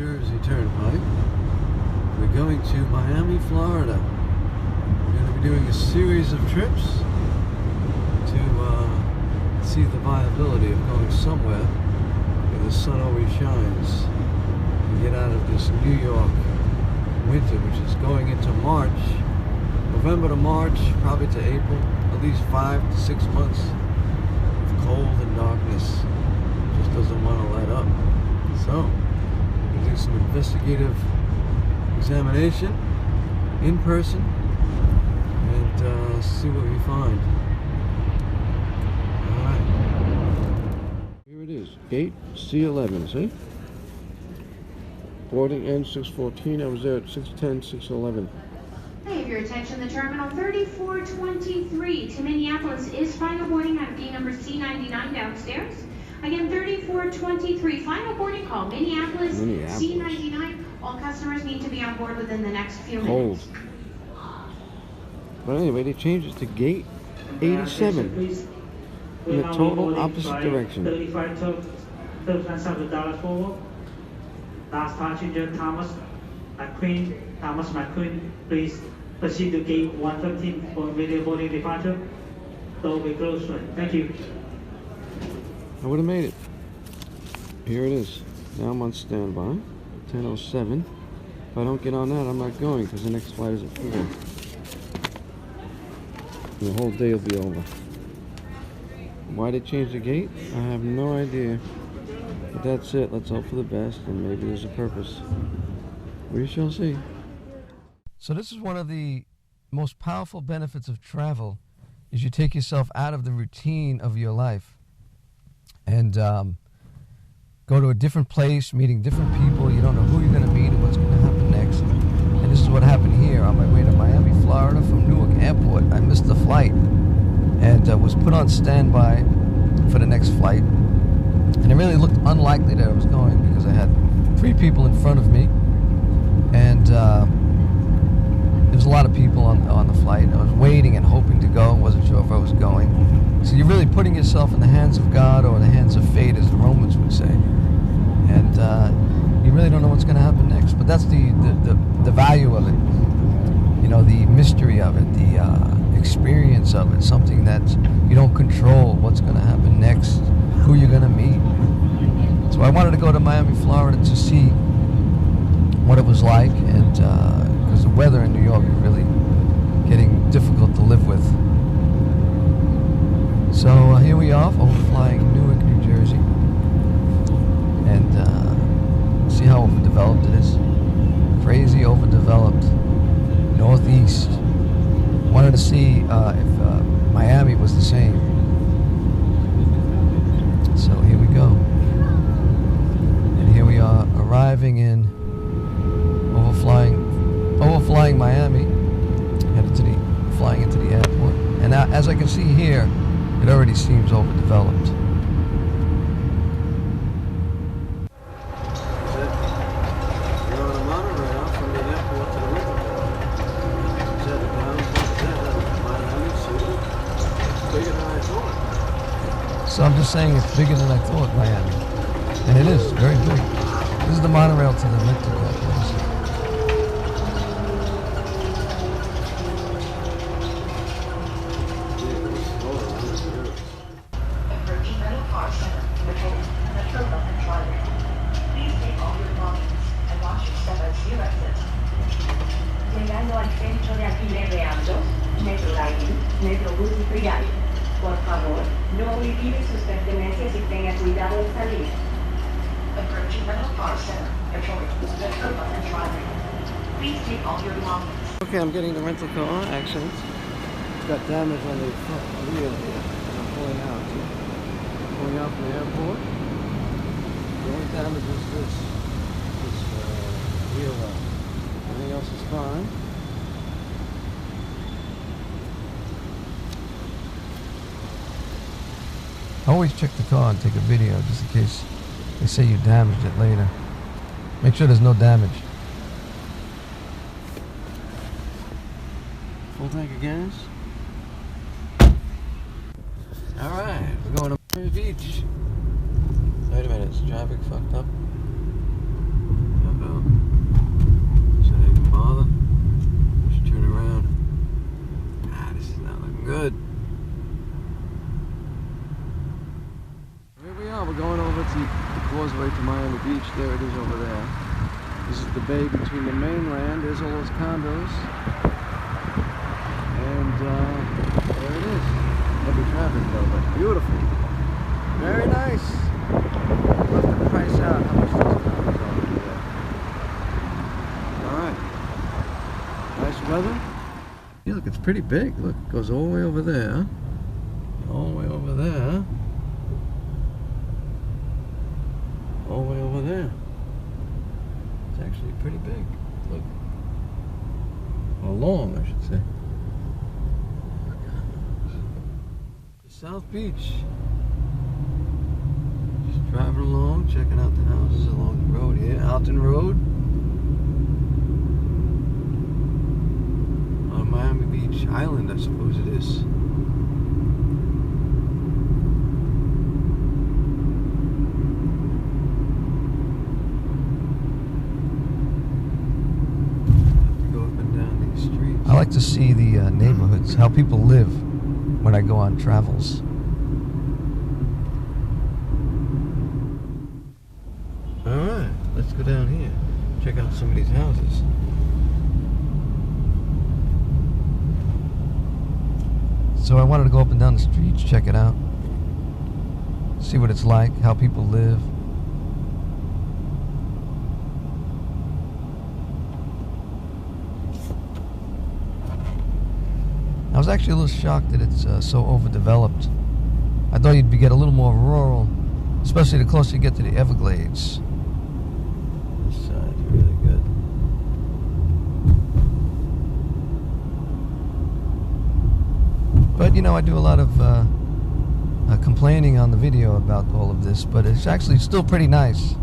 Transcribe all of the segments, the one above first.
Jersey Turnpike. We're going to Miami, Florida. We're going to be doing a series of trips to see the viability of going somewhere where the sun always shines and get out of this New York winter, which is going into March, November to March, probably to April, at least 5 to 6 months of cold and darkness. Just doesn't want to let up. So, we'll do some investigative examination in person and see what we find. Alright. Here it is, gate C11, see? Boarding ends 6:14. I was there at 6:10, 6:11. I have your attention. The terminal 3423 to Minneapolis is final boarding on gate number C99 downstairs. Again, 3423, final boarding call, Minneapolis. C99. All customers need to be on board within the next few minutes. But anyway, they changed it to gate 87 in the total opposite direction. 35 $12 forward. Last passenger Thomas McQueen, please proceed to gate 115 for immediate boarding departure. Door will be closed soon. Thank you. I would have made it. Here it is. Now I'm on standby. 10:07. If I don't get on that, I'm not going because the next flight is at 4. And the whole day will be over. Why they changed the gate? I have no idea. But that's it. Let's hope for the best, and maybe there's a purpose. We shall see. So this is one of the most powerful benefits of travel, is you take yourself out of the routine of your life and go to a different place, meeting different people. You don't know who you're going to meet and what's going to happen next. And this is what happened here on my way to Miami, Florida from Newark Airport. I missed the flight and was put on standby for the next flight. And it really looked unlikely that I was going because I had 3 people in front of me. And there was a lot of people on the flight. I was waiting and hoping to go. Wasn't sure if I was going. So you're really putting yourself in the hands of God or the hands of fate, as the Romans would say. And you really don't know what's going to happen next. But that's the value of it. You know, the mystery of it, the experience of it. Something that you don't control what's going to happen next, who you're going to meet. So I wanted to go to Miami, Florida to see what it was like, and because the weather in New York is really getting difficult to live with. So here we are, overflying Newark, New Jersey, and see how overdeveloped it is. Crazy overdeveloped. Northeast. Wanted to see if Miami was the same. So here we go. And here we are arriving in, overflying Miami, flying into the airport. And now, as I can see here, it already seems overdeveloped. You're on a monorail from the airport to the river. Set it down, Miami, so bigger than I thought. So I'm just saying it's bigger than I thought, Miami. And it is, very big. This is the monorail to the rental car place. Llegando al centro de alquiler de autos, Metro Line, Metrobús y Friday. Por favor, no olvide sus pertenencias y tenga cuidado al salir. Approaching Rental Car Center, Metro Bus and Trolley. Please take all your belongings. Okay, I'm getting the rental car accident. It's got damage on the front wheel here. I'm pulling out. Pulling out from the airport. The only damage is this wheel well. Everything else is fine. Always check the car and take a video just in case they say you damaged it later. Make sure there's no damage. Full tank of gas. Alright, we're going to Miami Beach. Wait a minute, is traffic fucked up? is over there. This is the bay between the mainland. There's all those condos. And there it is. Heavy traffic though, but beautiful. Very nice. We'll have to price out how much those condos are over there. Alright. Nice weather. Yeah, look, it's pretty big. Look, it goes all the way over there. All the way over there. All the way over there. It's actually pretty big. Look. Or long, I should say. South Beach. Just driving along, checking out the houses along the road here. Alton Road. On Miami Beach Island, I suppose it is. I like to see the neighborhoods, how people live when I go on travels. Alright, let's go down here. Check out some of these houses. So I wanted to go up and down the streets, check it out. See what it's like, how people live. I was actually a little shocked that it's so overdeveloped. I thought you'd get a little more rural, especially the closer you get to the Everglades. This side's really good. But you know, I do a lot of complaining on the video about all of this, but it's actually still pretty nice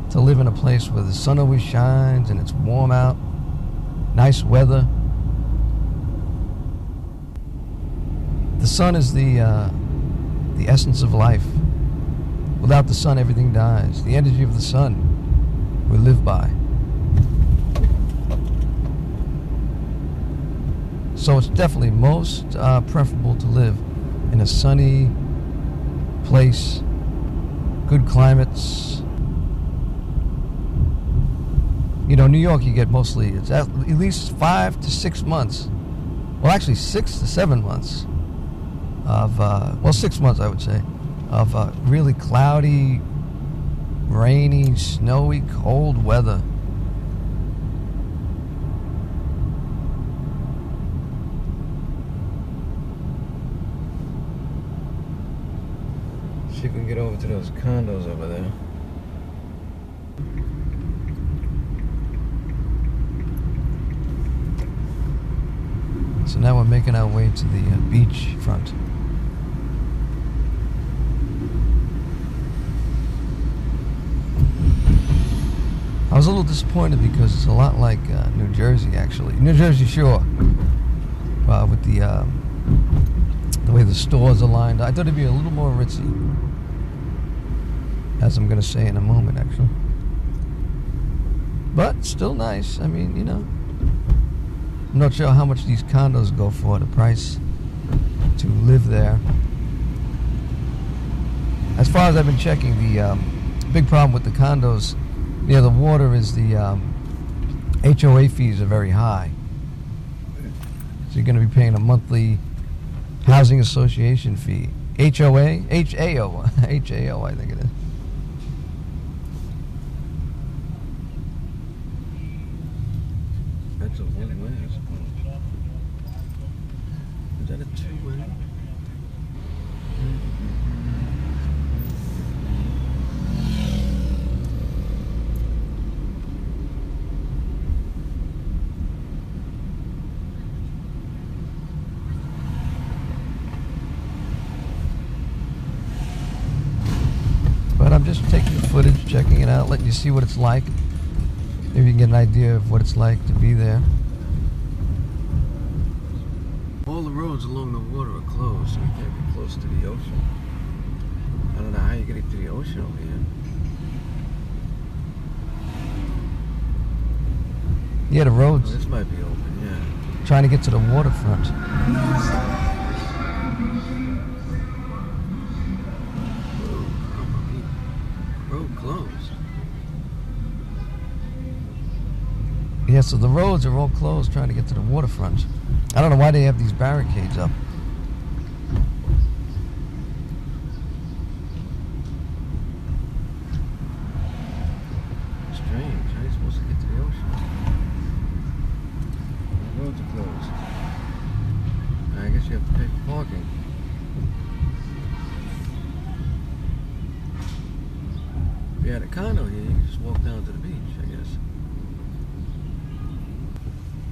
to live in a place where the sun always shines and it's warm out, nice weather. The sun is the essence of life. Without the sun, everything dies. The energy of the sun we live by. So it's definitely most preferable to live in a sunny place, good climates. You know, New York, you get mostly, it's at least 5 to 6 months. Well, actually 6 to 7 months. Of, well, 6 months, I would say, of really cloudy, rainy, snowy, cold weather. See if we can get over to those condos over there. So now we're making our way to the beach front. I was a little disappointed because it's a lot like New Jersey, actually. New Jersey Shore. With the way the stores are lined. I thought it'd be a little more ritzy. As I'm going to say in a moment, actually. But still nice. I mean, you know. I'm not sure how much these condos go for, the price to live there. As far as I've been checking, the big problem with the condos near the water is the HOA fees are very high. So you're going to be paying a monthly housing association fee. HOA? HAO. HAO, I think it is. That's a one-way, I suppose. Is that a two-way? But I'm just taking the footage, checking it out, letting you see what it's like. Maybe you can get an idea of what it's like to be there. All the roads along the water are closed, so we can't be close to the ocean. I don't know how you get to the ocean over here. Yeah, the roads. This might be open, yeah. Trying to get to the waterfront. Road closed. Yeah, so the roads are all closed trying to get to the waterfront. I don't know why they have these barricades up. Strange, how are you supposed to get to the ocean? The roads are closed. I guess you have to pay for parking. If you had a condo here, you could just walk down to the beach, I guess.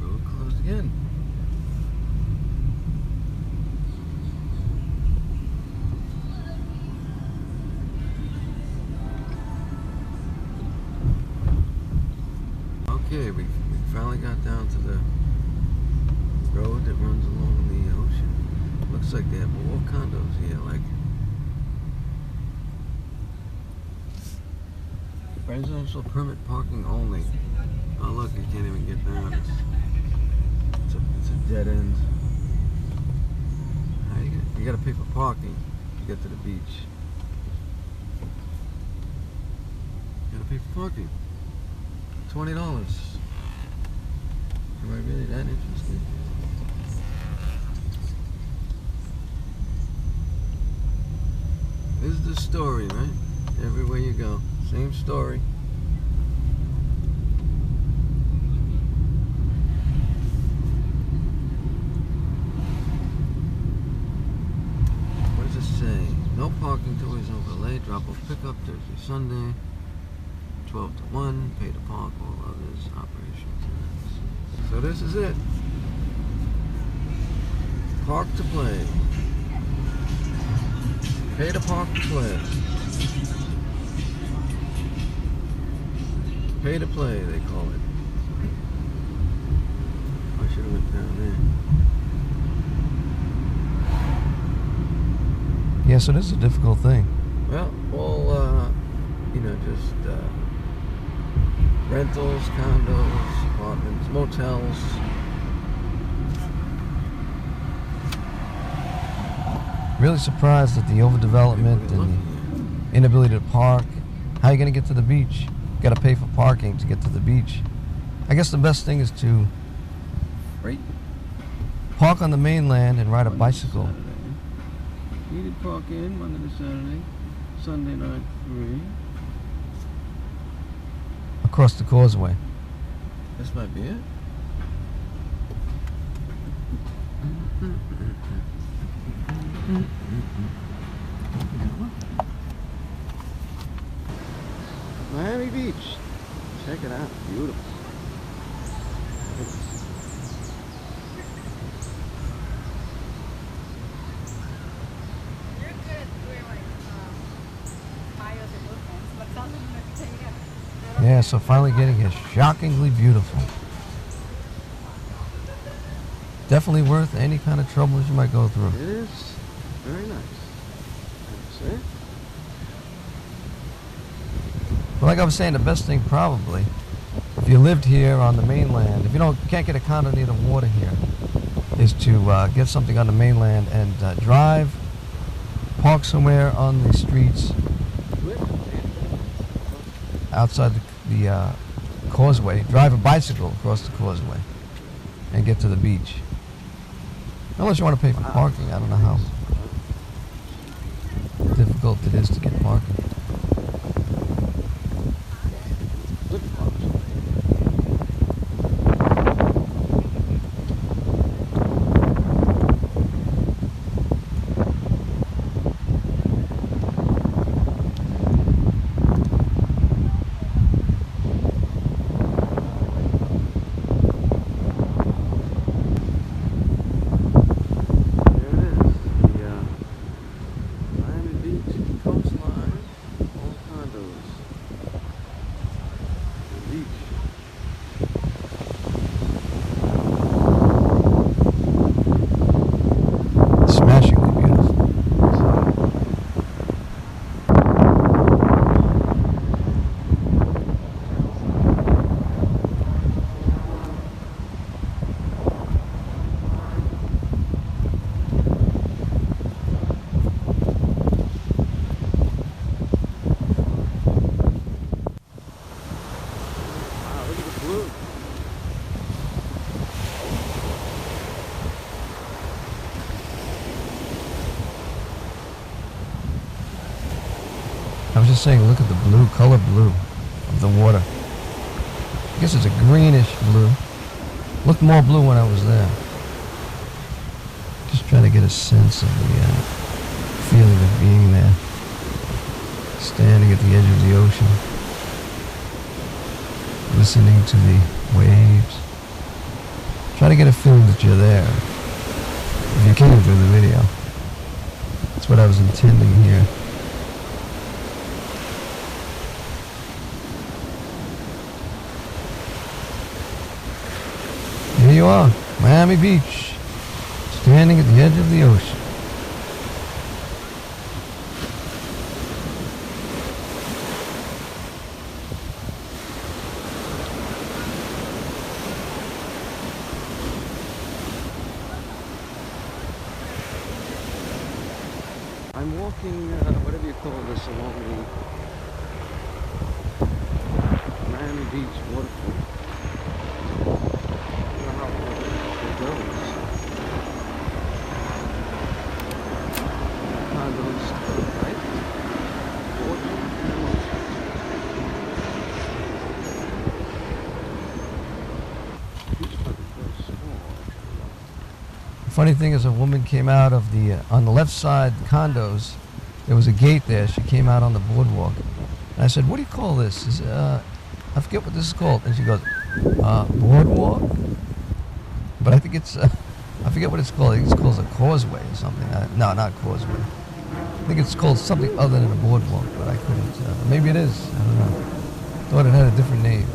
Road closed again. Okay, we finally got down to the road that runs along the ocean. Looks like they have more condos here, like residential permit parking only. Oh look, you can't even get down. It's a dead end. You gotta pay for parking to get to the beach. You gotta pay for parking. $20. Am I really that interested? This is the story, right? Everywhere you go, same story. What does it say? No parking till he's overlay. Drop off pickup Thursday, Sunday. 12 to 1, pay to park, all others, operations. So this is it. Park to play. Pay to park to play. Pay to play, they call it. I should have went down there. Yeah, so this is a difficult thing. Well, just rentals, condos, apartments, motels. Really surprised at the overdevelopment and the inability to park. How are you going to get to the beach? You got to pay for parking to get to the beach. I guess the best thing is to park on the mainland and ride a bicycle. Needed park in Monday to Saturday, Sunday night free. Across the causeway. This might be it. Miami Beach. Check it out. Beautiful. You're good at doing like bios and movements, but some of them are taking it. Yeah, so finally getting here. Shockingly beautiful. Definitely worth any kind of troubles you might go through. It is very nice. That's it. But like I was saying, the best thing probably, if you lived here on the mainland, if you can't get a condo near the water here, is to get something on the mainland and drive, park somewhere on the streets outside the causeway, drive a bicycle across the causeway, and get to the beach. Unless you want to pay for parking, I don't know how difficult it is to get parking. just saying, look at the blue, color blue of the water. I guess it's a greenish blue. Looked more blue when I was there. Just trying to get a sense of the feeling of being there. Standing at the edge of the ocean. Listening to the waves. Try to get a feeling that you're there. If you came through the video. That's what I was intending here. Here you are, Miami Beach, standing at the edge of the ocean. I'm walking, whatever you call this, along the Miami Beach waterfront. I don't know how far it goes. Condos, right? Water and ocean. Beach park is very small. Funny thing is, a woman came out of the on the left side condos. There was a gate there. She came out on the boardwalk, and I said, "What do you call this?" Is I forget what this is called. And she goes, "Boardwalk." But I think it's I forget what it's called. I think it's called a causeway or something. No, not causeway. I think it's called something other than a boardwalk, but I couldn't. Maybe it is. I don't know. Thought it had a different name.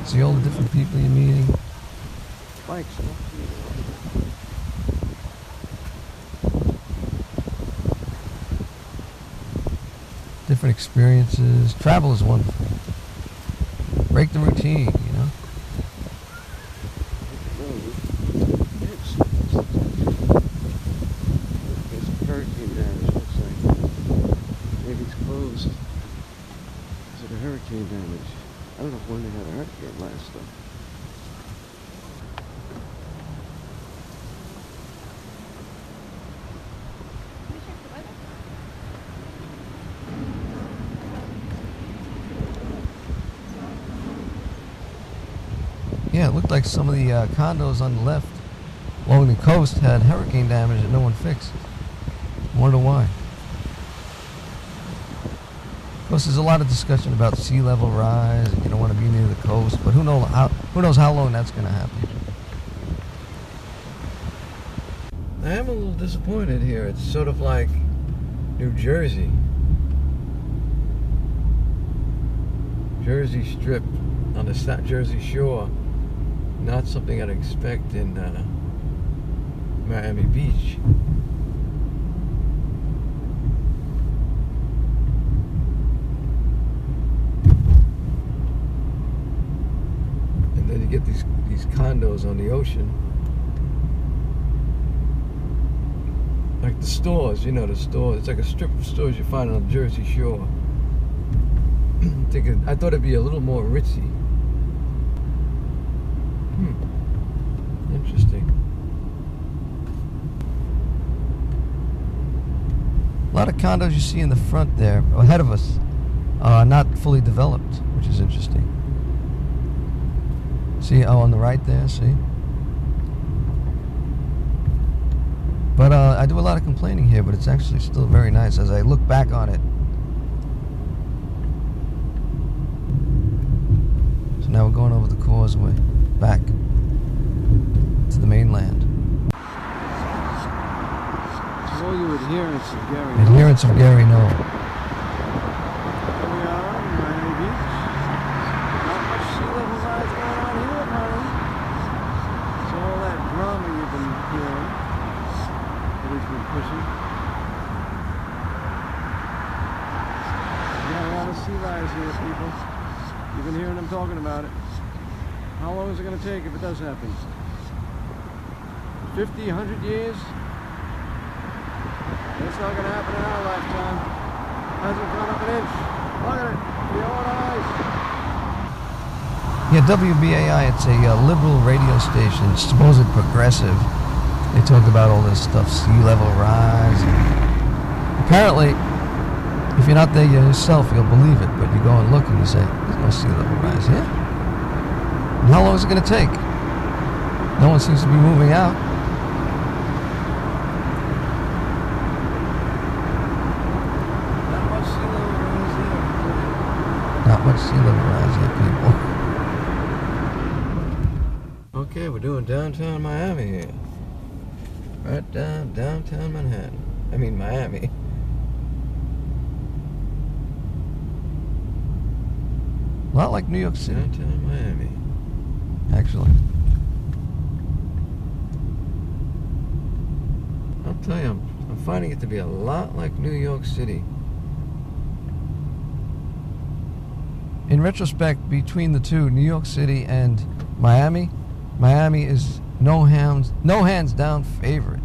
See all the different people you're meeting. Bikes. Different experiences. Travel is wonderful. Break the routine, you know. There's hurricane damage, looks like. Maybe it's closed. Is it a hurricane damage? I don't know when they had a hurricane last though. Yeah, it looked like some of the condos on the left along the coast had hurricane damage that no one fixed. Wonder why. Of course, there's a lot of discussion about sea level rise, and you don't want to be near the coast, but who knows how long that's going to happen. I am a little disappointed here. It's sort of like New Jersey. Jersey Strip on the Jersey Shore. Not something I'd expect in Miami Beach. And then you get these condos on the ocean. Like the stores, you know, the stores. It's like a strip of stores you find on the Jersey Shore. I thought it'd be a little more ritzy. Interesting. A lot of condos you see in the front there, ahead of us, are not fully developed, which is interesting. See, on the right there, see? But I do a lot of complaining here, but it's actually still very nice as I look back on it. So now we're going over the causeway, back to the mainland. This is all you adherents of Gary Noel. Adherents of Gary Noel. Here we are in Miami Beach. Not much sea level rise going on here, honey. So all that drama you've been hearing, that he's been pushing. You got a lot of sea rise here, people. You've been hearing them talking about it. How long is it going to take if it does happen? 50, 100 years? It's not going to happen in our lifetime. Hasn't gone up an inch. Look at it. Your own eyes. Yeah, WBAI, it's a liberal radio station, supposedly progressive. They talk about all this stuff, sea level rise. Apparently, If you're not there yourself, you'll believe it, but you go and look and you say, there's no sea level rise here. And how long is it going to take? No one seems to be moving out. Not much sea level rise here. Not much sea level rise here, people. Okay, we're doing downtown Miami here. Right down downtown Manhattan. I mean Miami. A lot like New York City. Downtown Miami. Actually. I'll tell you, I'm finding it to be a lot like New York City. In retrospect, between the two, New York City and Miami, Miami is no hands down favorite.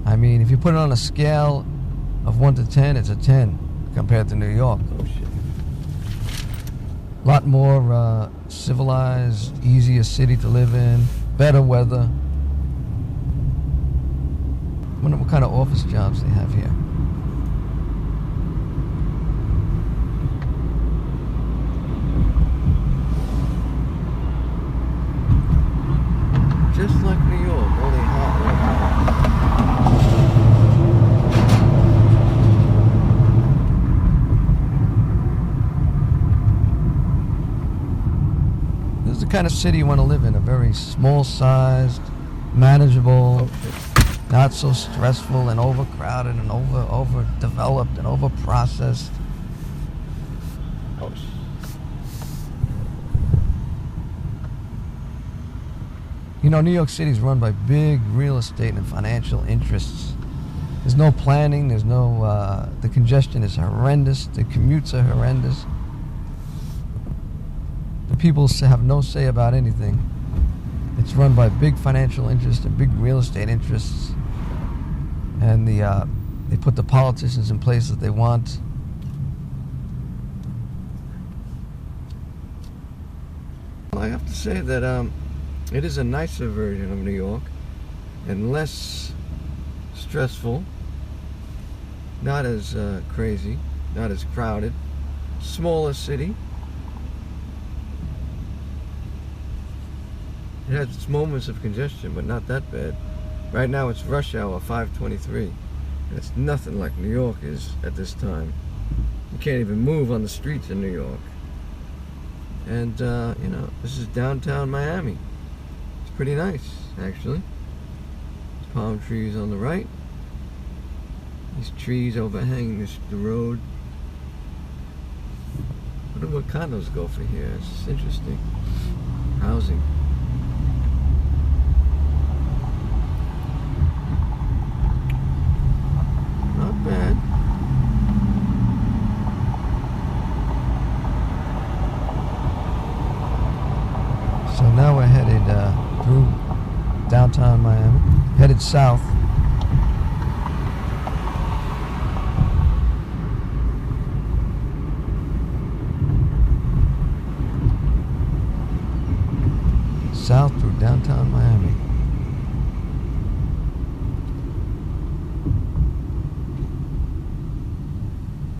I mean, if you put it on a scale of 1 to 10, it's a 10 compared to New York. Oh shit. A lot more civilized, easier city to live in, better weather. I wonder what kind of office jobs they have here. Just like New York, only hot. This is the kind of city you want to live in, a very small-sized, manageable, not so stressful and overcrowded and overdeveloped and overprocessed. Oh, you know, New York City is run by big real estate and financial interests. There's no planning, there's no, the congestion is horrendous, the commutes are horrendous. The people have no say about anything. It's run by big financial interests and big real estate interests. And they put the politicians in place that they want. Well, I have to say that it is a nicer version of New York and less stressful, not as crazy, not as crowded, smaller city. It has its moments of congestion, but not that bad. Right now it's rush hour, 5:23. And it's nothing like New York is at this time. You can't even move on the streets in New York. And, you know, this is downtown Miami. It's pretty nice, actually. There's palm trees on the right. These trees overhang the road. I wonder what condos go for here. It's interesting. Housing. Not bad. So now we're headed through downtown Miami, headed south. South through downtown Miami.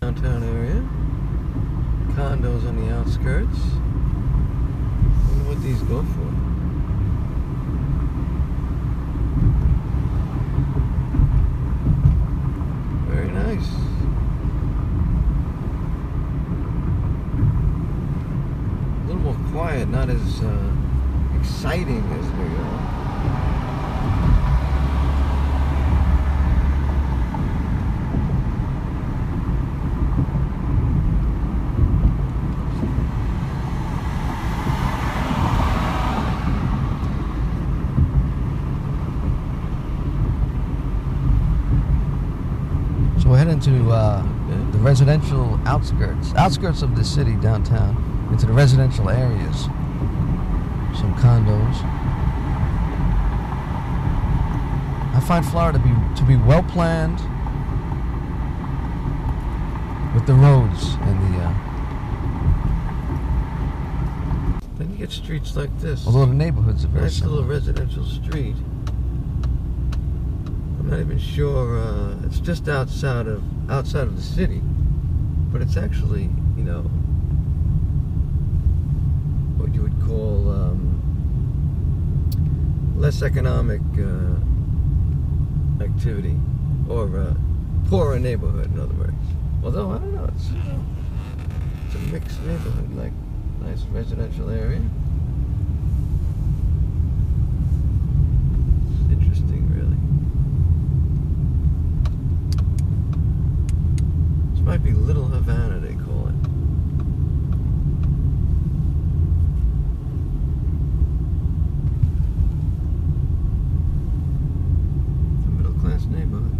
Downtown area, condos on the outskirts. Wonder what these go for. Very nice. A little more quiet, not as exciting as New York. So we're heading to the residential outskirts of the city downtown, into the residential areas. Some condos. I find Florida to be well planned with the roads and then you get streets like this. Although the neighborhoods are very nice similar. Little residential street. I'm not even sure. It's just outside of the city. but it's actually, you know, what you would call less economic activity, or poorer neighborhood, in other words. Although, I don't know, it's a mixed neighborhood, like nice residential area. It's interesting, really. This might be Little Havana, they call it. Neighborhood.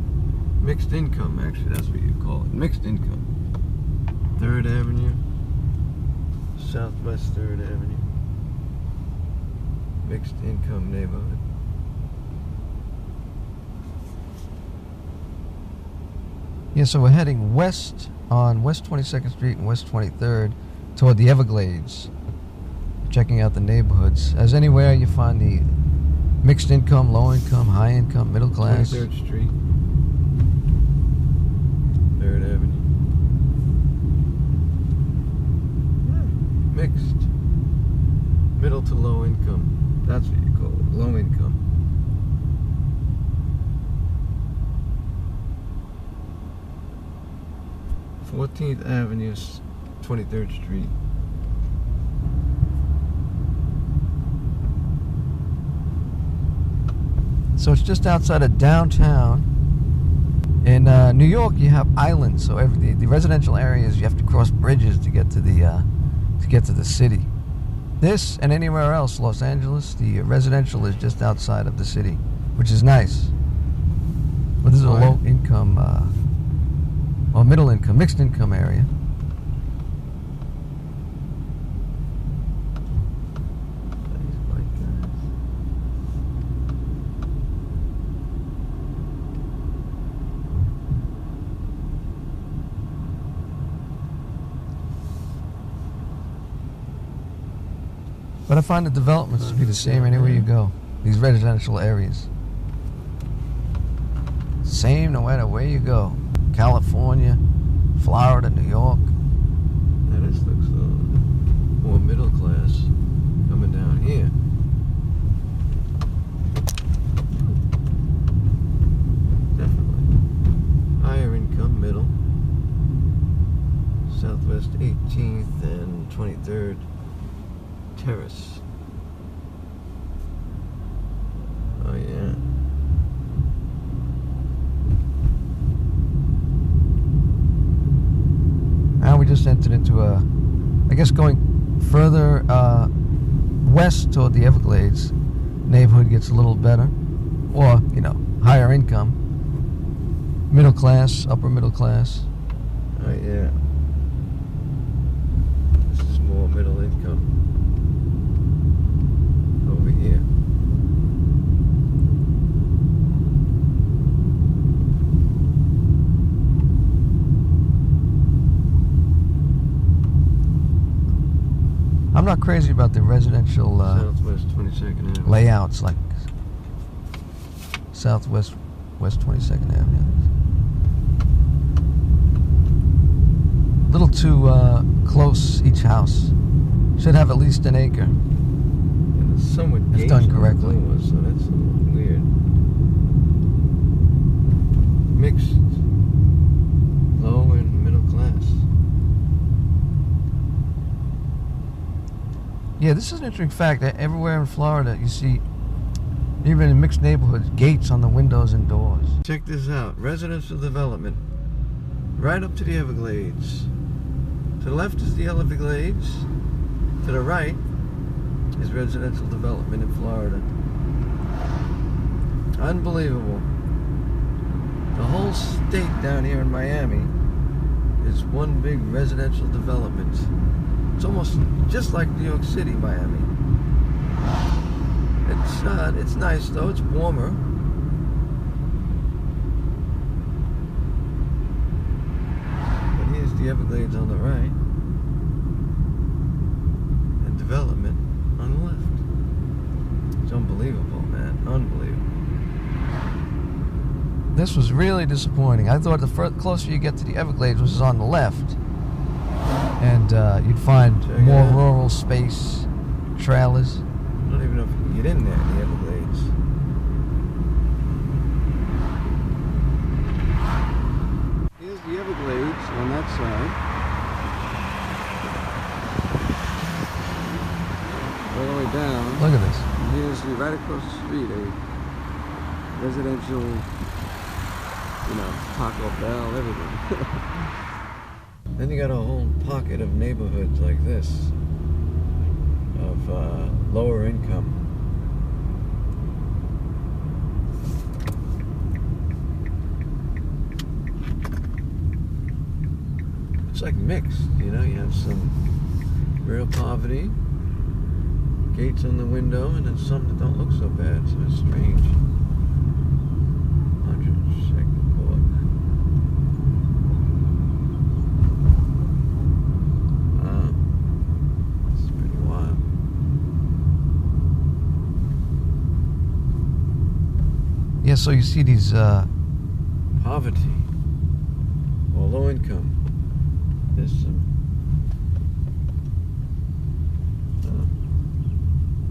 Mixed income, actually, that's what you call it. Mixed income. 3rd Avenue, Southwest 3rd Avenue. Mixed income neighborhood. Yeah, so we're heading west on West 22nd Street and West 23rd toward the Everglades. Checking out the neighborhoods. As anywhere you find the mixed income, low income, high income, middle class. 23rd Street, 3rd Avenue. Mixed. Middle to low income. That's what you call it. Low income. Fourteenth Avenue, 23rd Street. So it's just outside of downtown. In New York, you have islands, so the residential areas you have to cross bridges to get to the city. This and anywhere else, Los Angeles, the residential is just outside of the city, which is nice. But this is a low income, or middle income, mixed income area. But I find the developments to be the same anywhere you go. These residential areas. Same no matter where you go. California, Florida, New York. Yeah, this looks more middle class coming down here. Definitely. Higher income, middle. Southwest 18th and 23rd. Terrace. Oh yeah. Now we just entered into I guess going further west toward the Everglades, neighborhood gets a little better, or you know, higher income, middle class, upper middle class. Oh yeah. This is more middle income. Over here. I'm not crazy about the residential Southwest 22nd Avenue layouts, like Southwest West 22nd Avenue. A little too close each house. Should have at least an acre. Somewhat if done correctly. So that's a little weird. Mixed, low and middle class. Yeah, this is an interesting fact. Everywhere in Florida, you see, even in mixed neighborhoods, gates on the windows and doors. Check this out. Residential development. Right up to the Everglades. To the left is the Everglades. To the right is residential development in Florida. Unbelievable. The whole state down here in Miami is one big residential development. It's almost just like New York City, Miami. It's nice though, it's warmer. But here's the Everglades on the right. And development on the left. It's unbelievable, man. Unbelievable. This was really disappointing. I thought the closer you get to the Everglades, which is on the left, And you'd find Check it more out. rural space, trailers. I don't even know if you can get in there in the Everglades. Here's the Everglades on that side. All the way down. Look at this. And here's right across the street, a residential, Taco Bell, everything. Then you got a whole pocket of neighborhoods like this, of lower income. It's like mixed, you have some real poverty, gates on the window, and then some that don't look so bad, so it's strange. 102nd Court. Wow. This is pretty wild. Yeah, so you see these Poverty. Or low income. There's some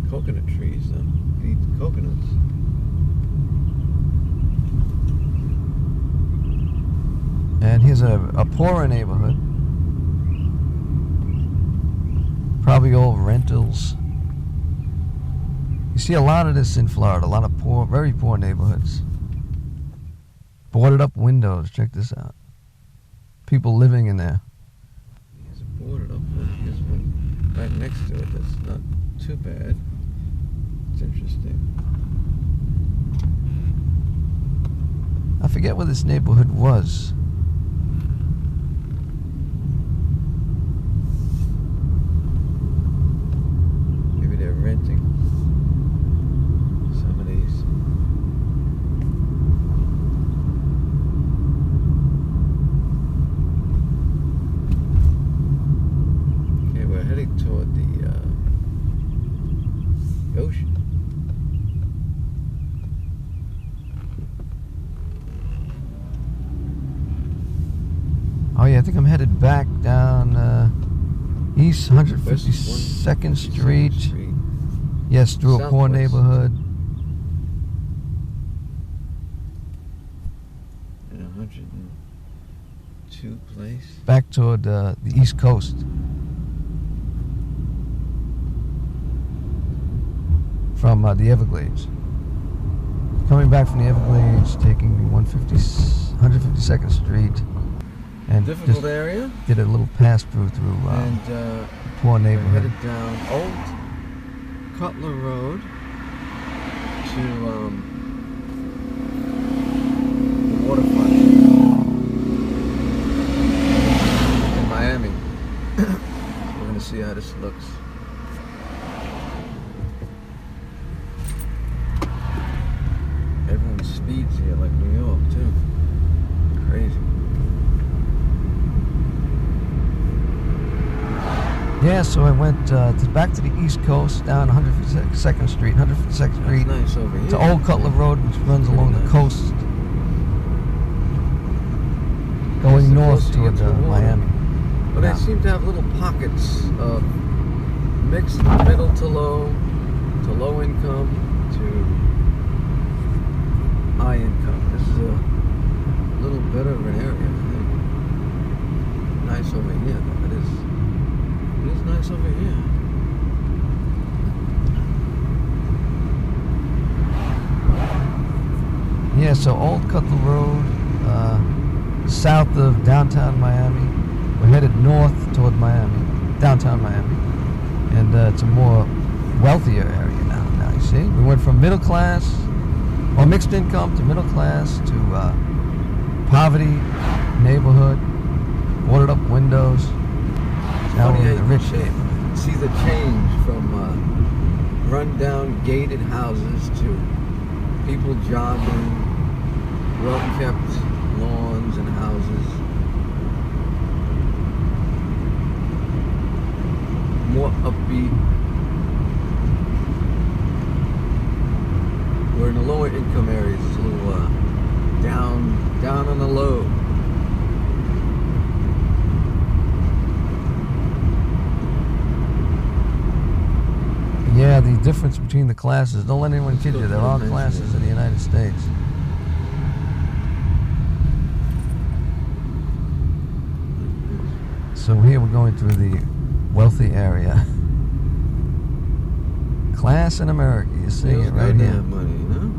coconut trees that eat coconuts. and here's a poorer neighborhood. Probably all rentals. You see a lot of this in Florida, a lot of poor, very poor neighborhoods. Boarded up windows, check this out. People living in there. Here's a boarded up one. Here's one right next to it that's not too bad. It's interesting. I forget where this neighborhood was. Maybe they're renting some of these. Okay, we're heading toward the ocean. Oh yeah, I think I'm headed back down East 152nd Street. Yes, through a poor Southwest. neighborhood. In 102 place. Back toward the East Coast. From the Everglades. Coming back from the Everglades, taking 152nd Street. And Difficult just area. did a little pass through And poor we're neighborhood. headed down Old Cutler Road to the waterfront in Miami. We're going to see how this looks. Everyone speeds here like New York too. Crazy. Yeah, so I went back to the East Coast, down 152nd Street. 152nd Street. That's nice over here. To Old Cutler Road, which runs along the nice. coast, That's going the north closer you toward get to the water. Miami. But Yeah. they seem to have little pockets of mixed middle to low income to high income. This is a little better of an area, I think. Nice over here, though. It is nice over here. Yeah, so Old Cutler Road, south of downtown Miami. We're headed north toward Miami, downtown Miami. And it's a more wealthier area now, you see. We went from middle class, or mixed income, to middle class, to poverty neighborhood, boarded up windows. Now Funny we're how in the you rich can neighborhood. see the change from run-down gated houses to people jogging, well-kept lawns and houses. More upbeat. We're in the lower income areas. It's a little down on the low. difference between the classes. Don't let anyone kid you. There are classes in the United States. So here we're going through the wealthy area. Class in America. You see it right here. Have money, you know?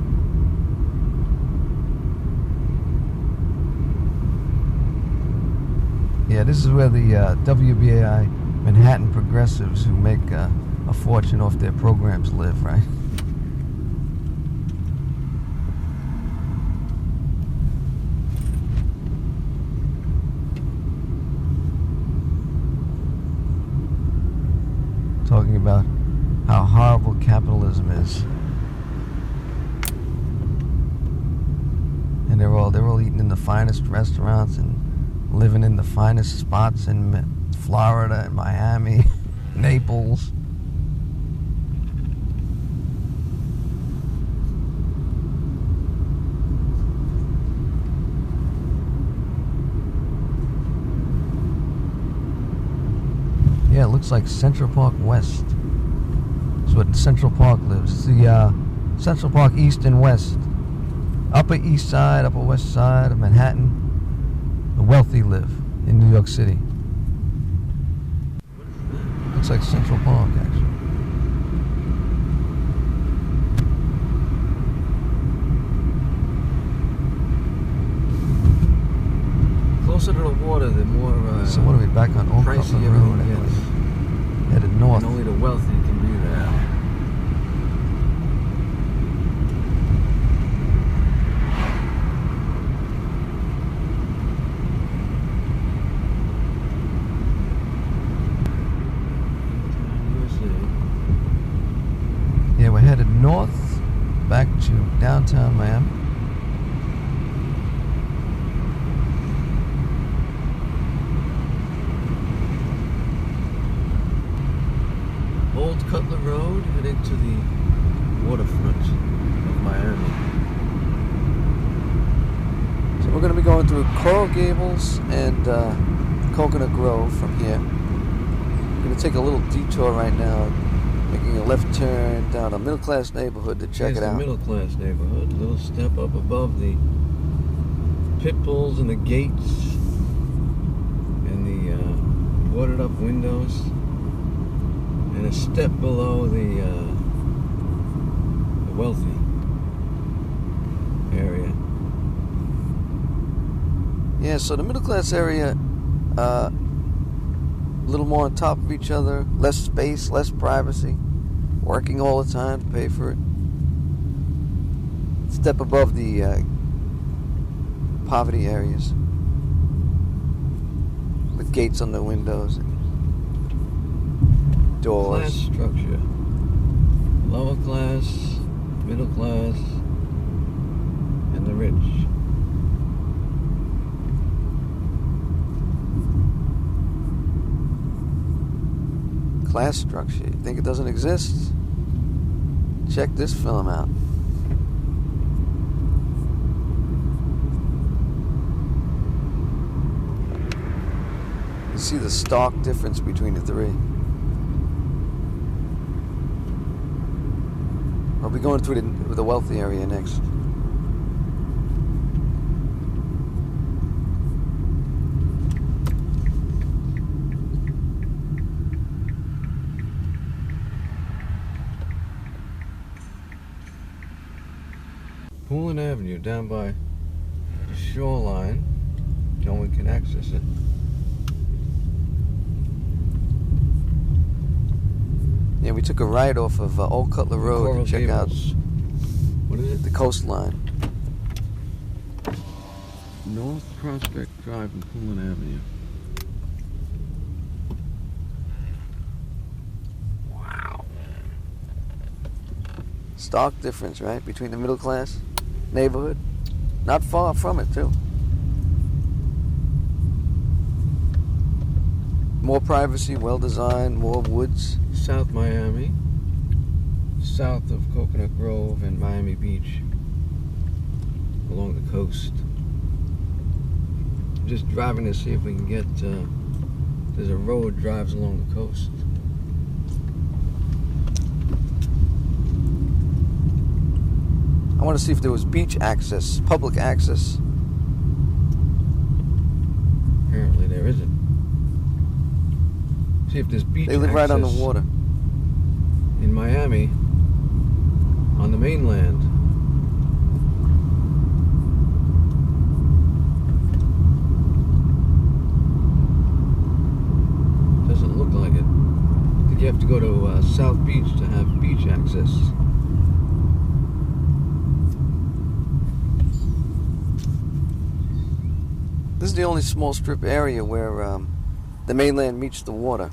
Yeah, this is where the WBAI Manhattan progressives who make a fortune off their programs live, right? Talking about how horrible capitalism is. And they're all eating in the finest restaurants and living in the finest spots in Florida and Miami, Naples. Yeah, it looks like Central Park West. That's what Central Park lives. It's the Central Park East and West. Upper East Side, Upper West Side of Manhattan. The wealthy live in New York City. Looks like Central Park, actually. Closer to the water, the more So what are we back on Old pricey Cutler Road? everything gets. Headed north. And only the wealthy can do that. Yeah, we're headed north, back to downtown Miami. Old Cutler Road heading to the waterfront of Miami. So we're going to be going through Coral Gables and Coconut Grove from here. We're going to take a little detour right now, making a left turn down a middle-class neighborhood to check it out. The middle-class neighborhood. A little step up above the pit bulls and the gates and the boarded-up windows. And a step below the wealthy area. Yeah, so the middle class area, a little more on top of each other, less space, less privacy, working all the time to pay for it. Step above the poverty areas with gates on the windows. Doors. Class structure. Lower class, middle class, and the rich. Class structure. You think it doesn't exist? Check this film out. You see the stark difference between the three. I'll be going through the wealthy area next. Poolin Avenue down by the shoreline. No one can access it. Yeah, we took a ride off of Old Cutler Road Coral to check out Gables. What is it? the coastline. North Prospect Drive and Poolin Avenue. Wow. Stark difference, right, between the middle class neighborhood. Not far from it, too. More privacy, well designed, more woods. South Miami, south of Coconut Grove and Miami Beach, along the coast. Just driving to see if we can get, there's a road drives along the coast. want to see if there was beach access, public access. Apparently there isn't. See if there's beach They live right on the access water. in Miami, on the mainland. Doesn't look like it. I think you have to go to South Beach to have beach access. This is the only small strip area where the mainland meets the water,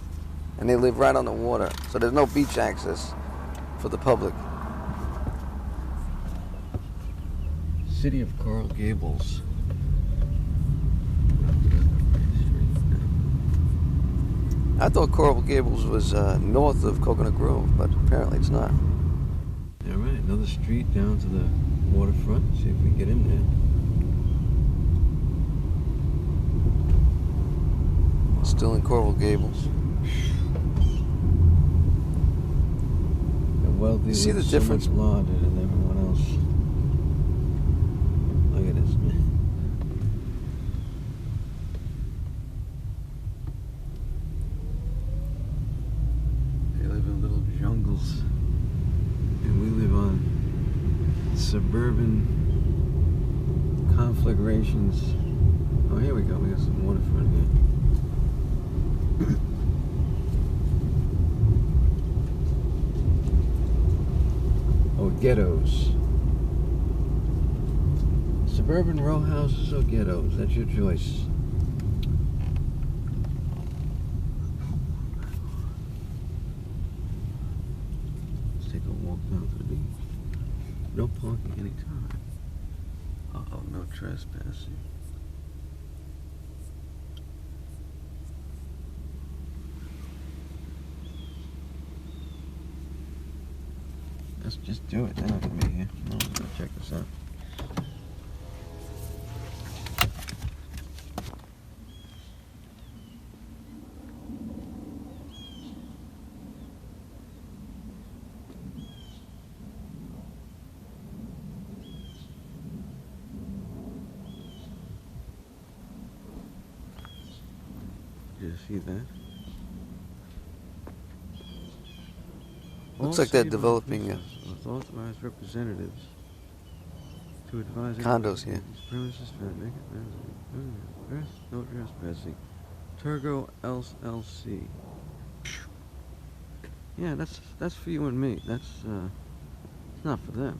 and they live right on the water, so there's no beach access for the public. City of Coral Gables. I thought Coral Gables was north of Coconut Grove, but apparently it's not. All right, another street down to the waterfront. See if we can get in there. Still in Coral Gables. The wealthy See the live so difference? much larger than everyone else. Look at this, man. They live in little jungles, and we live on suburban conflagrations. Oh, here we go. We got some waterfront here. Oh, ghettos. Suburban row houses or ghettos? That's your choice. Let's take a walk down to the beach. No parking anytime. Uh-oh, no trespassing. Let's just do it. They're not gonna be here. No, let's go check this out. Did you see that? Looks like they're developing with authorized representatives to advise condos here. these premises for no trespassing. Turgo LLC. Yeah, that's for you and me. That's it's not for them.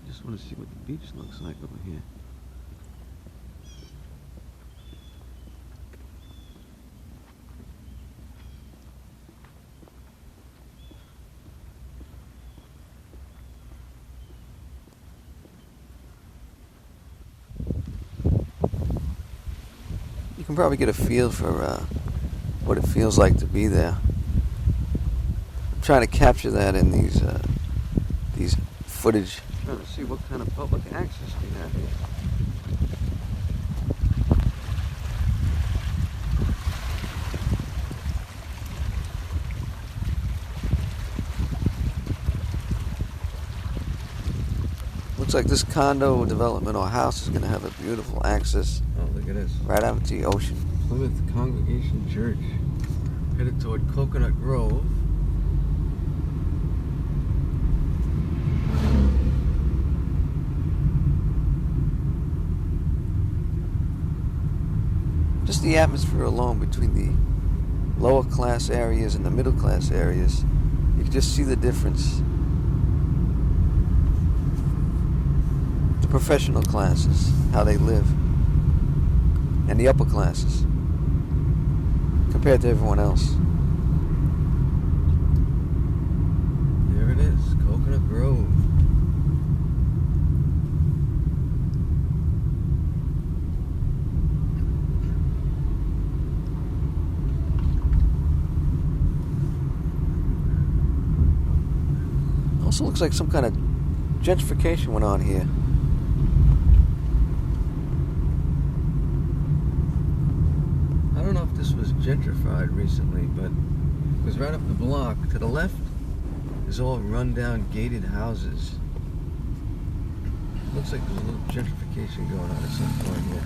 Just want to see what the beach looks like over here. You can probably get a feel for what it feels like to be there. I'm trying to capture that in these footage. Trying to see what kind of public access we have here. Looks like this condo development or house is going to have a beautiful access Oh, look at this. right out to the ocean. Plymouth Congregation Church. Headed toward Coconut Grove. Just the atmosphere alone between the lower class areas and the middle class areas, you can just see the difference. The professional classes, how they live, and the upper classes compared to everyone else. There it is, Coconut Grove. Also looks like some kind of gentrification went on here. I don't know if this was gentrified recently, but it was right up the block to the left. is all run-down gated houses. Looks like there's a little gentrification going on at some point here.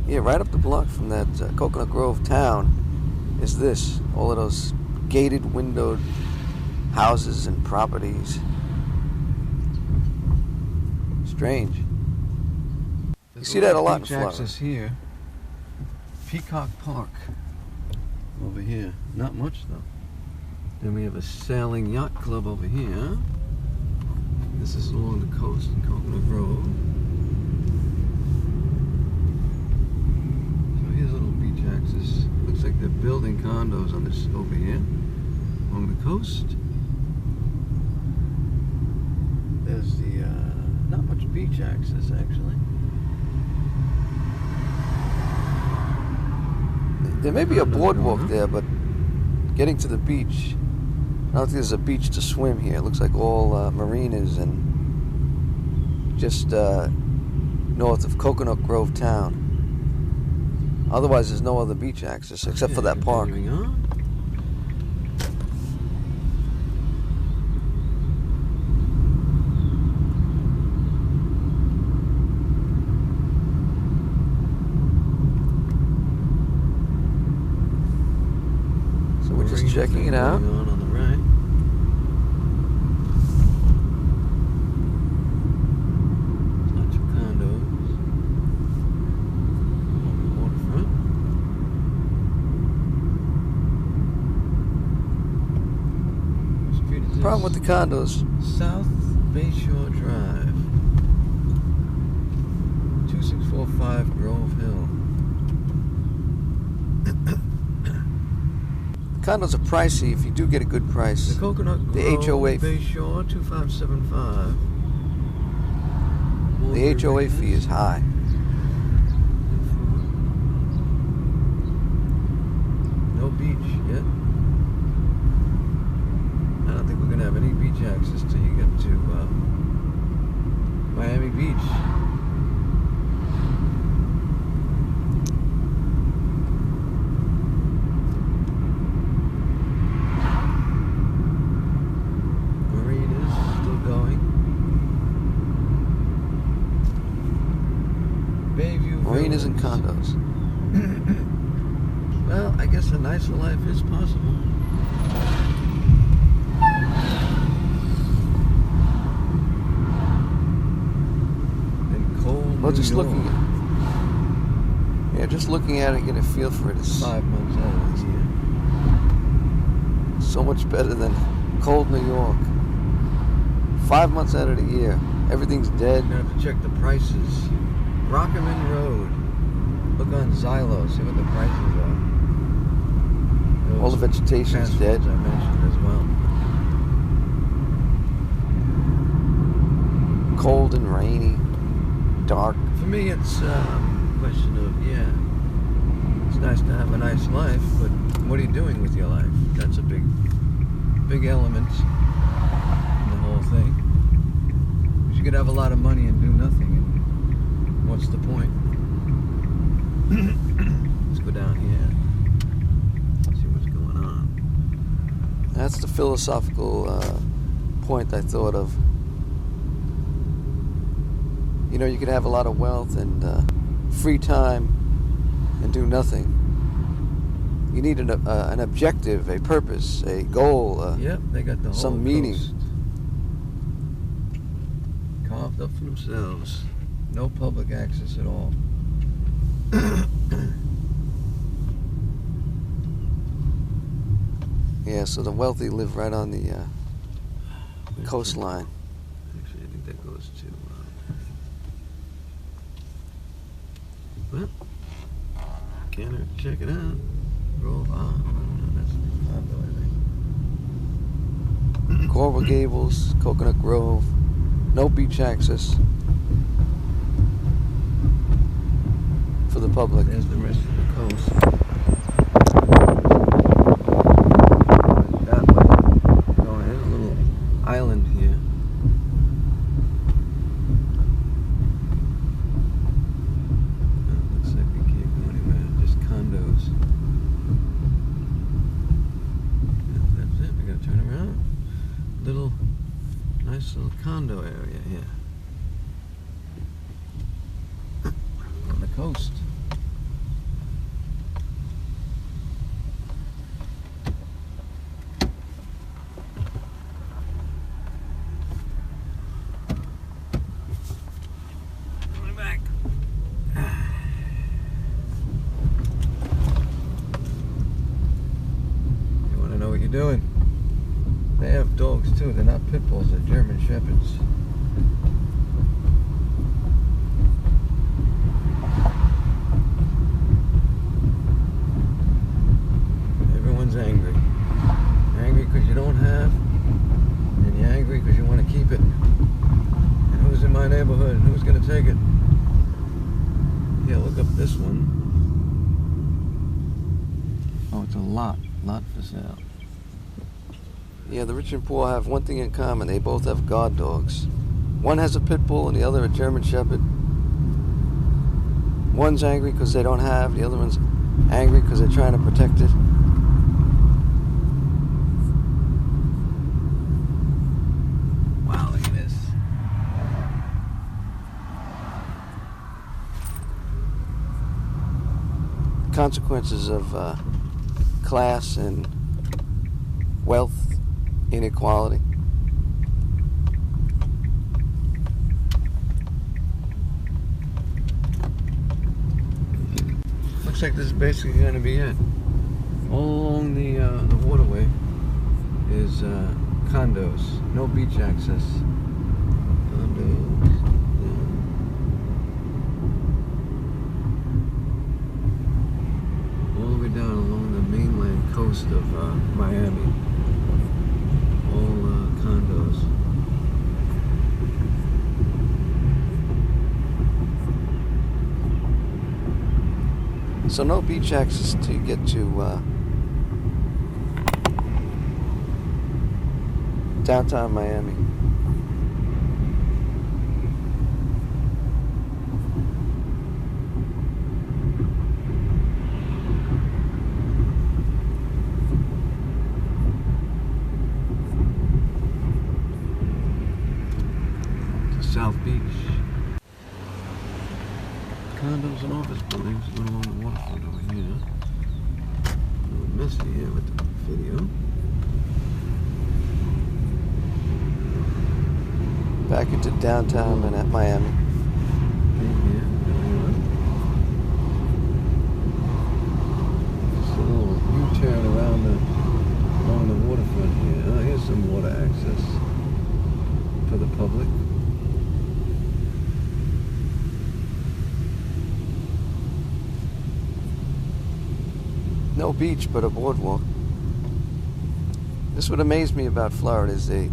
Yeah, right up the block from that Coconut Grove town is this. All of those gated windowed houses and properties. Strange. You see that a lot in Florida. Access here. Peacock Park. Over here. Not much though. Then we have a sailing yacht club over here. This is along the coast in Coconut Grove. So here's a little beach access. Looks like they're building condos on this over here. Along the coast. There's the, not much beach access actually. There may be a boardwalk there, but getting to the beach, I don't think there's a beach to swim here. It looks like all marinas and just north of Coconut Grove town. Otherwise, there's no other beach access except for that park. Just checking it out. On the right. Lots of condos along the waterfront. What street is this? Problem with the condos. South Bayshore Drive. 2645 Grove Hill. Condos are pricey if you do get a good price. The Coconut Grove, the HOA Bayshore 2575. The HOA fee is high. No beach yet. I don't think we're gonna have any beach access till you get to Miami Beach. Marinas and condos. Well, I guess a nicer life is possible. And cold. Well, just looking at it, get a feel for it. It's 5 months out of the year. So much better than cold New York. 5 months out of the year, everything's dead. You're gonna have to check the prices. Rockerman Road. Look on Zillow, see what the prices are. All the vegetation's dead. I mentioned as well. Cold and rainy, dark. For me, it's a question of, it's nice to have a nice life, but what are you doing with your life? That's a big element in the whole thing. Because you could have a lot of money and do nothing. What's the point? Let's go down here. See what's going on. That's the philosophical point I thought of. You know, you could have a lot of wealth and free time and do nothing. You need an objective, a purpose, a goal. Yep, they got the whole some meaning. Coast carved up for themselves. No public access at all. Yeah, so the wealthy live right on the coastline. Actually, I think that goes to... well, can't hurt to check it out. Grove, no, that's the condo, I think. Coral Gables, Coconut Grove, no beach access. For the public. There's the rest of the coast. That way. Going in a little island here. Looks like we can't go anywhere. Just condos. Nice little condo area here. On the coast. Going back. You want to know what you're doing? They have dogs too. They're not pit bulls. They're German shepherds. Everyone's angry. Angry because you don't have, and you're angry because you want to keep it. And who's in my neighborhood? And who's going to take it? Yeah, look up this one. Oh, it's a lot for sale. Yeah, the rich and poor have one thing in common. They both have guard dogs. One has a pit bull and the other a German shepherd. One's angry because they don't have. The other one's angry because they're trying to protect it. Wow, look at this. Consequences of class and wealth inequality. Looks like this is basically going to be it. All along the waterway is condos, no beach access. Condos. All the way down along the mainland coast of Miami. All condos. So no beach access to get to downtown Miami. South Beach. Condos and office buildings going along the waterfront over here. A little messy here with the video. Back into downtown and at Miami. Just a little U-turn along the waterfront here. Oh, here's some water access for the public. No beach, but a boardwalk. This would amaze me about Florida is they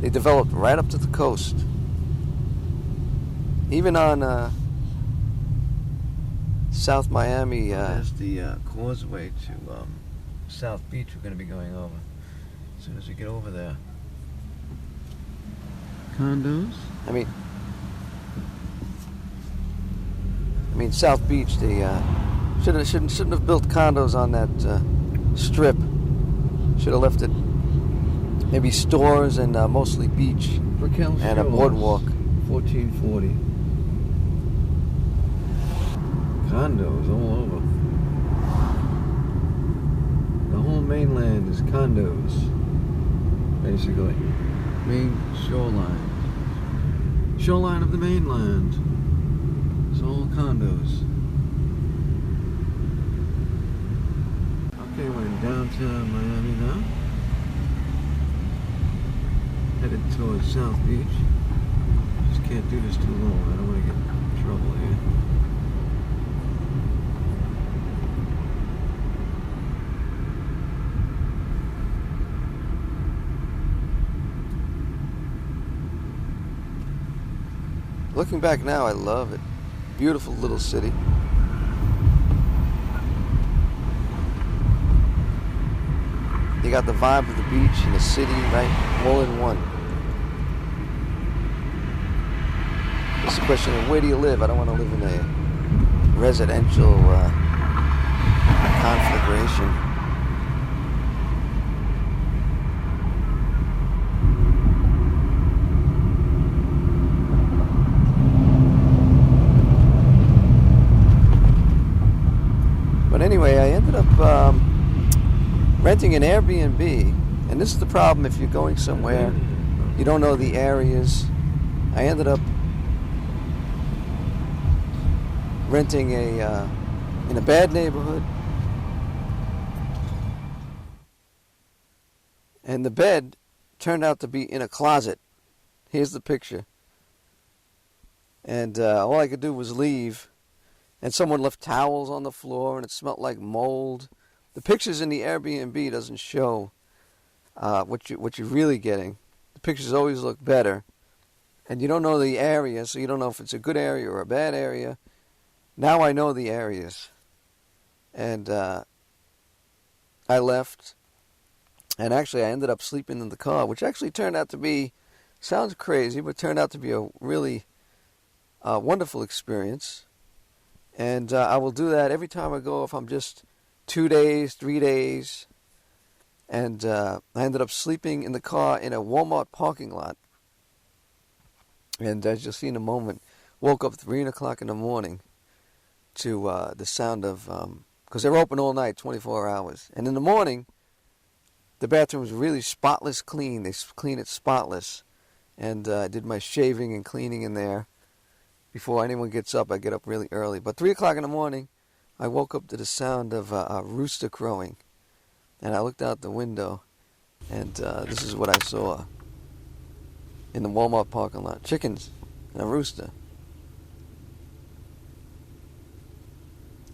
developed right up to the coast. Even on South Miami, there's the causeway to South Beach we're going to be going over as soon as we get over there. Condos? I mean South Beach, they shouldn't have built condos on that strip. Should have left it maybe stores and mostly beach and a boardwalk. 1440. Condos all over. The whole mainland is condos, basically. Main shoreline. Shoreline of the mainland. It's all condos. Okay, we're in downtown Miami now. Headed towards South Beach. Just can't do this too long. I don't want to get in trouble here. Looking back now, I love it. Beautiful little city. You got the vibe of the beach and the city, right, all in one. It's a question of where do you live? I don't want to live in a residential conflagration. But anyway, I ended up renting an Airbnb, and this is the problem if you're going somewhere you don't know the areas. I ended up renting in a bad neighborhood, and the bed turned out to be in a closet. Here's the picture. And all I could do was leave, and someone left towels on the floor, and it smelled like mold. The pictures in the Airbnb doesn't show what you're really getting. The pictures always look better, and you don't know the area, so you don't know if it's a good area or a bad area. Now I know the areas, and I left, and actually I ended up sleeping in the car, which actually turned out to be, sounds crazy, but turned out to be a really wonderful experience. And I will do that every time I go, if I'm just 2 days, 3 days. And I ended up sleeping in the car in a Walmart parking lot. And as you'll see in a moment, woke up 3 o'clock in the morning to the sound of, because they're open all night, 24 hours. And in the morning, the bathroom was really spotless clean. They clean it spotless. And I did my shaving and cleaning in there. Before anyone gets up, I get up really early. But 3 o'clock in the morning, I woke up to the sound of a rooster crowing. And I looked out the window, and this is what I saw in the Walmart parking lot. Chickens and a rooster.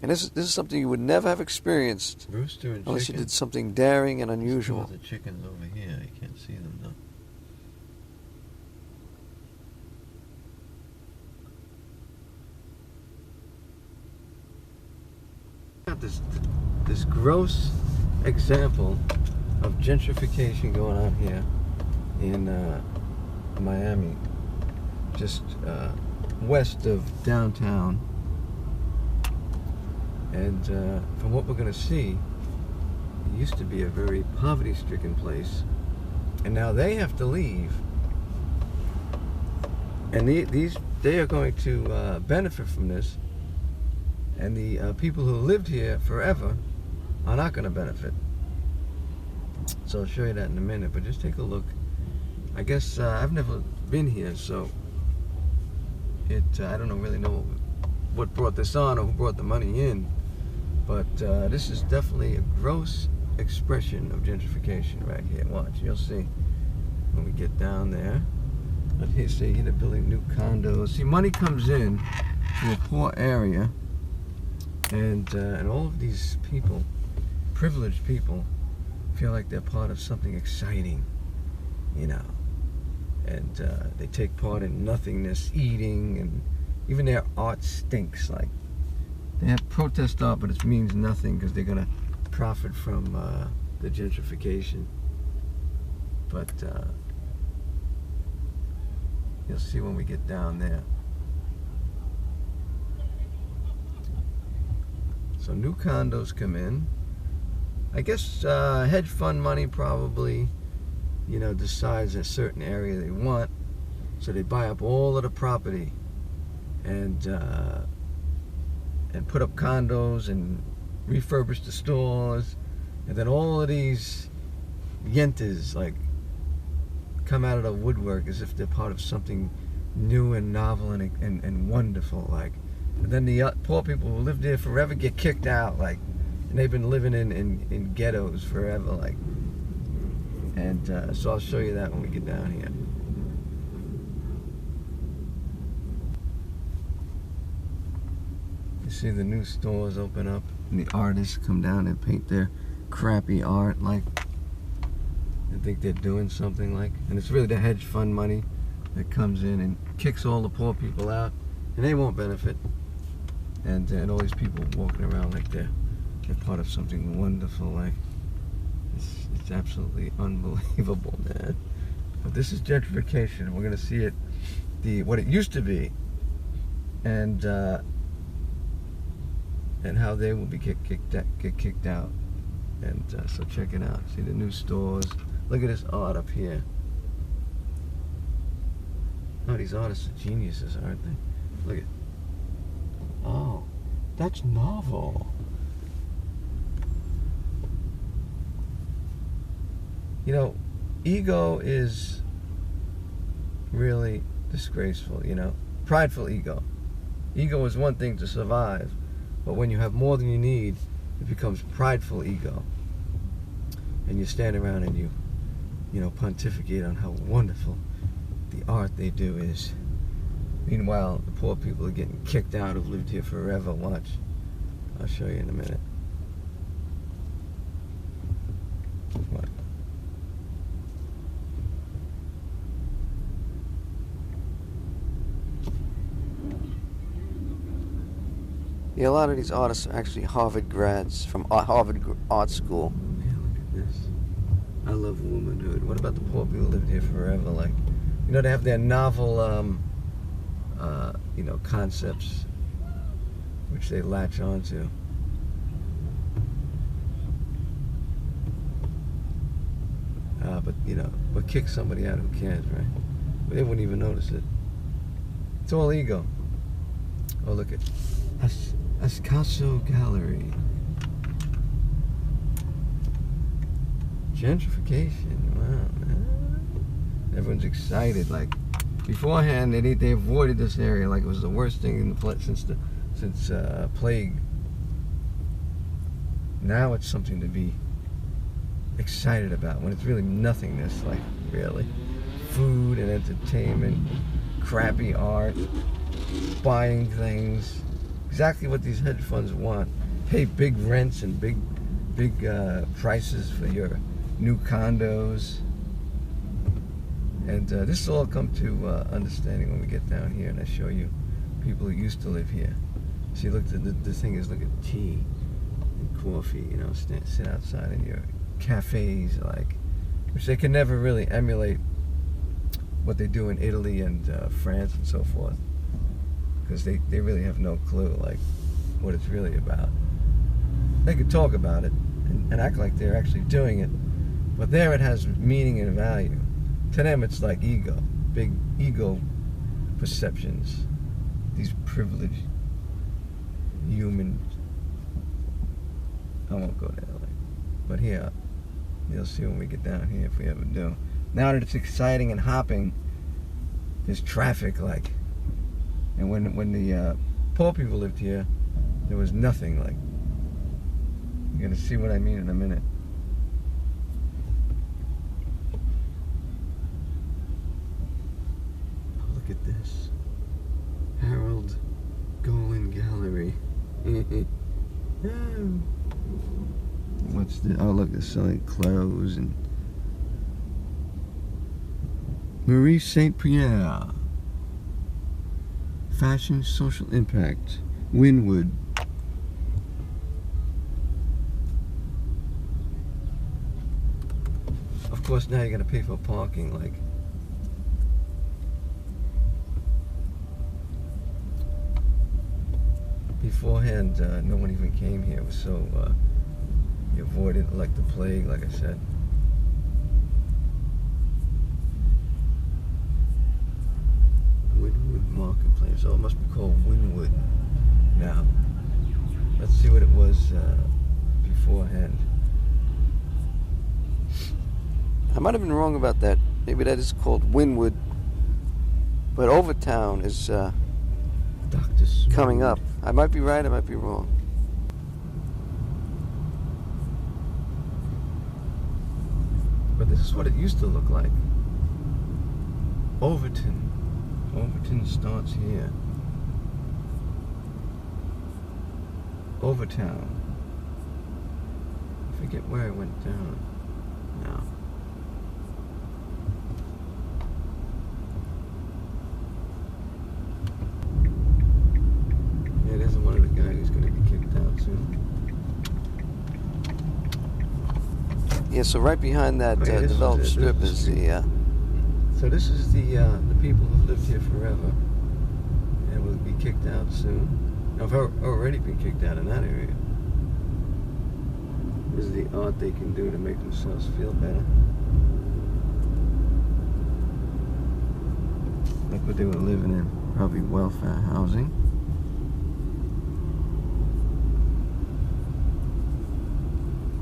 And this is something you would never have experienced Rooster and unless chicken. you did something daring and unusual. The chickens over here, you can't see them though. Got this gross example of gentrification going on here in Miami, just west of downtown. And from what we're going to see, it used to be a very poverty-stricken place, and now they have to leave. And they are going to benefit from this, and the people who lived here forever are not going to benefit. So I'll show you that in a minute, but just take a look. I guess I've never been here, so I don't really know what brought this on or who brought the money in, but this is definitely a gross expression of gentrification right here. Watch, you'll see when we get down there. But here, see, they're building new condos. See, money comes in to a poor area, and all of these people, privileged people, feel like they're part of something exciting, you know. And they take part in nothingness, eating, and even their art stinks. Like, they have protest art, but it means nothing because they're gonna profit from the gentrification. But you'll see when we get down there. So new condos come in. I guess hedge fund money probably, you know, decides a certain area they want, so they buy up all of the property and put up condos and refurbish the stores, and then all of these yentas like come out of the woodwork as if they're part of something new and novel and wonderful. Like, and then the poor people who lived there forever get kicked out, like, and they've been living in ghettos forever, like. And so I'll show you that when we get down here. You see the new stores open up, and the artists come down and paint their crappy art, like they think they're doing something, like. And it's really the hedge fund money that comes in and kicks all the poor people out, and they won't benefit. And all these people walking around like they're part of something wonderful, like. It's absolutely unbelievable, man. But this is gentrification. We're gonna see it, what it used to be, and how they will be get kicked out. And so check it out. See the new stores. Look at this art up here. Oh, these artists are geniuses, aren't they? Look at. Oh, that's novel. You know, ego is really disgraceful, you know. Prideful ego. Ego is one thing to survive, but when you have more than you need, it becomes prideful ego. And you stand around and you know, pontificate on how wonderful the art they do is. Meanwhile, the poor people are getting kicked out who've lived here forever. Watch. I'll show you in a minute. What? Yeah, a lot of these artists are actually Harvard grads from Harvard Art School. Yeah, look at this. I love womanhood. What about the poor people who lived here forever? Like, you know, they have their novel, you know, concepts which they latch onto. But, you know, but kick somebody out, who cares, right? But they wouldn't even notice it. It's all ego. Oh, look at Ascasso Gallery. Gentrification. Wow, man. Everyone's excited. Like, beforehand, they avoided this area like it was the worst thing in the place since plague. Now it's something to be excited about when it's really nothingness. Like, really, food and entertainment, crappy art, buying things, exactly what these hedge funds want. Pay big rents and big prices for your new condos. And this will all come to understanding when we get down here and I show you people who used to live here. See, look, the thing is, look at tea and coffee, you know, sit outside in your cafes, like, which they can never really emulate what they do in Italy and France and so forth, because they really have no clue, like, what it's really about. They could talk about it and act like they're actually doing it, but there it has meaning and value. To them, it's like ego, big ego perceptions, these privileged human. I won't go there, like, but here, you'll see when we get down here if we ever do. Now that it's exciting and hopping, there's traffic, like, and when the poor people lived here, there was nothing. Like, you're gonna see what I mean in a minute. Oh, look at this, Harold Golan Gallery. What's the? Oh, look, they're selling clothes and Marie St. Pierre. Fashion, social impact. Wynwood. Of course, now you gotta pay for parking, like. Beforehand, no one even came here. It was so, you avoided, like, the plague, like I said. Wynwood Marketplace. Oh, it must be called Wynwood now. Let's see what it was beforehand. I might have been wrong about that. Maybe that is called Wynwood, but Overtown is coming up. I might be right, I might be wrong. But this is what it used to look like. Overton. Overton starts here. Overtown. I forget where I went down now. Yeah, there's one of the guys who's going to be kicked out soon. Yeah, so right behind that Oh, yeah, this developed is it. strip This is is the So this is the people who've lived here forever and will be kicked out soon. I've already been kicked out in that area. This is the art they can do to make themselves feel better. Like what they were living in, probably welfare housing.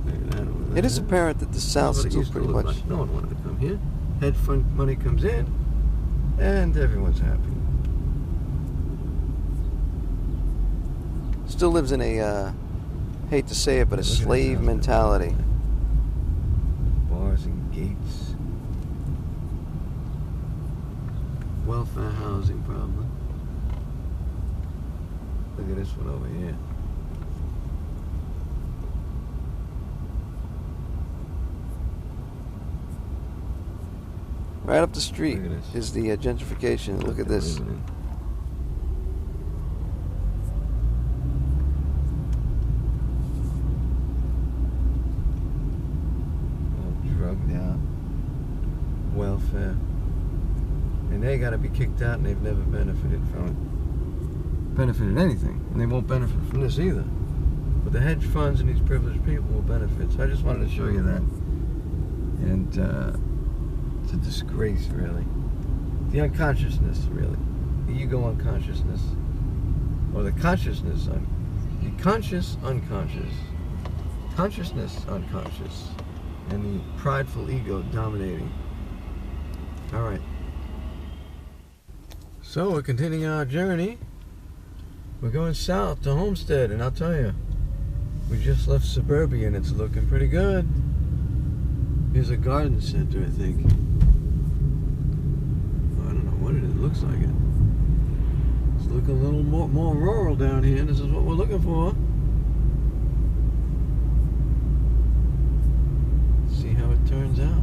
Look at that over It is apparent that the South That's what it still used to pretty look much. like. No one wanted to come here. Hedge fund money comes in, and everyone's happy. Still lives in a, hate to say it, but a Look at that slave house. mentality. Bars and gates. Welfare housing, probably. Look at this one over here. Right up the street Look at this. is the gentrification. Look at this. Living in. All drugged out. Welfare. And they gotta be kicked out, and they've never benefited from it. Benefited anything. And they won't benefit from this either. But the hedge funds and these privileged people will benefit. So I just wanted to show you that. And it's a disgrace, really. The unconsciousness, really. The ego unconsciousness. Or the consciousness, the conscious unconscious. Consciousness unconscious. And the prideful ego dominating. Alright. So we're continuing our journey. We're going south to Homestead, and I'll tell you, we just left suburbia and it's looking pretty good. Here's a garden center, I think. I don't know what it is. It looks like it. It's looking a little more rural down here. This is what we're looking for. Let's see how it turns out.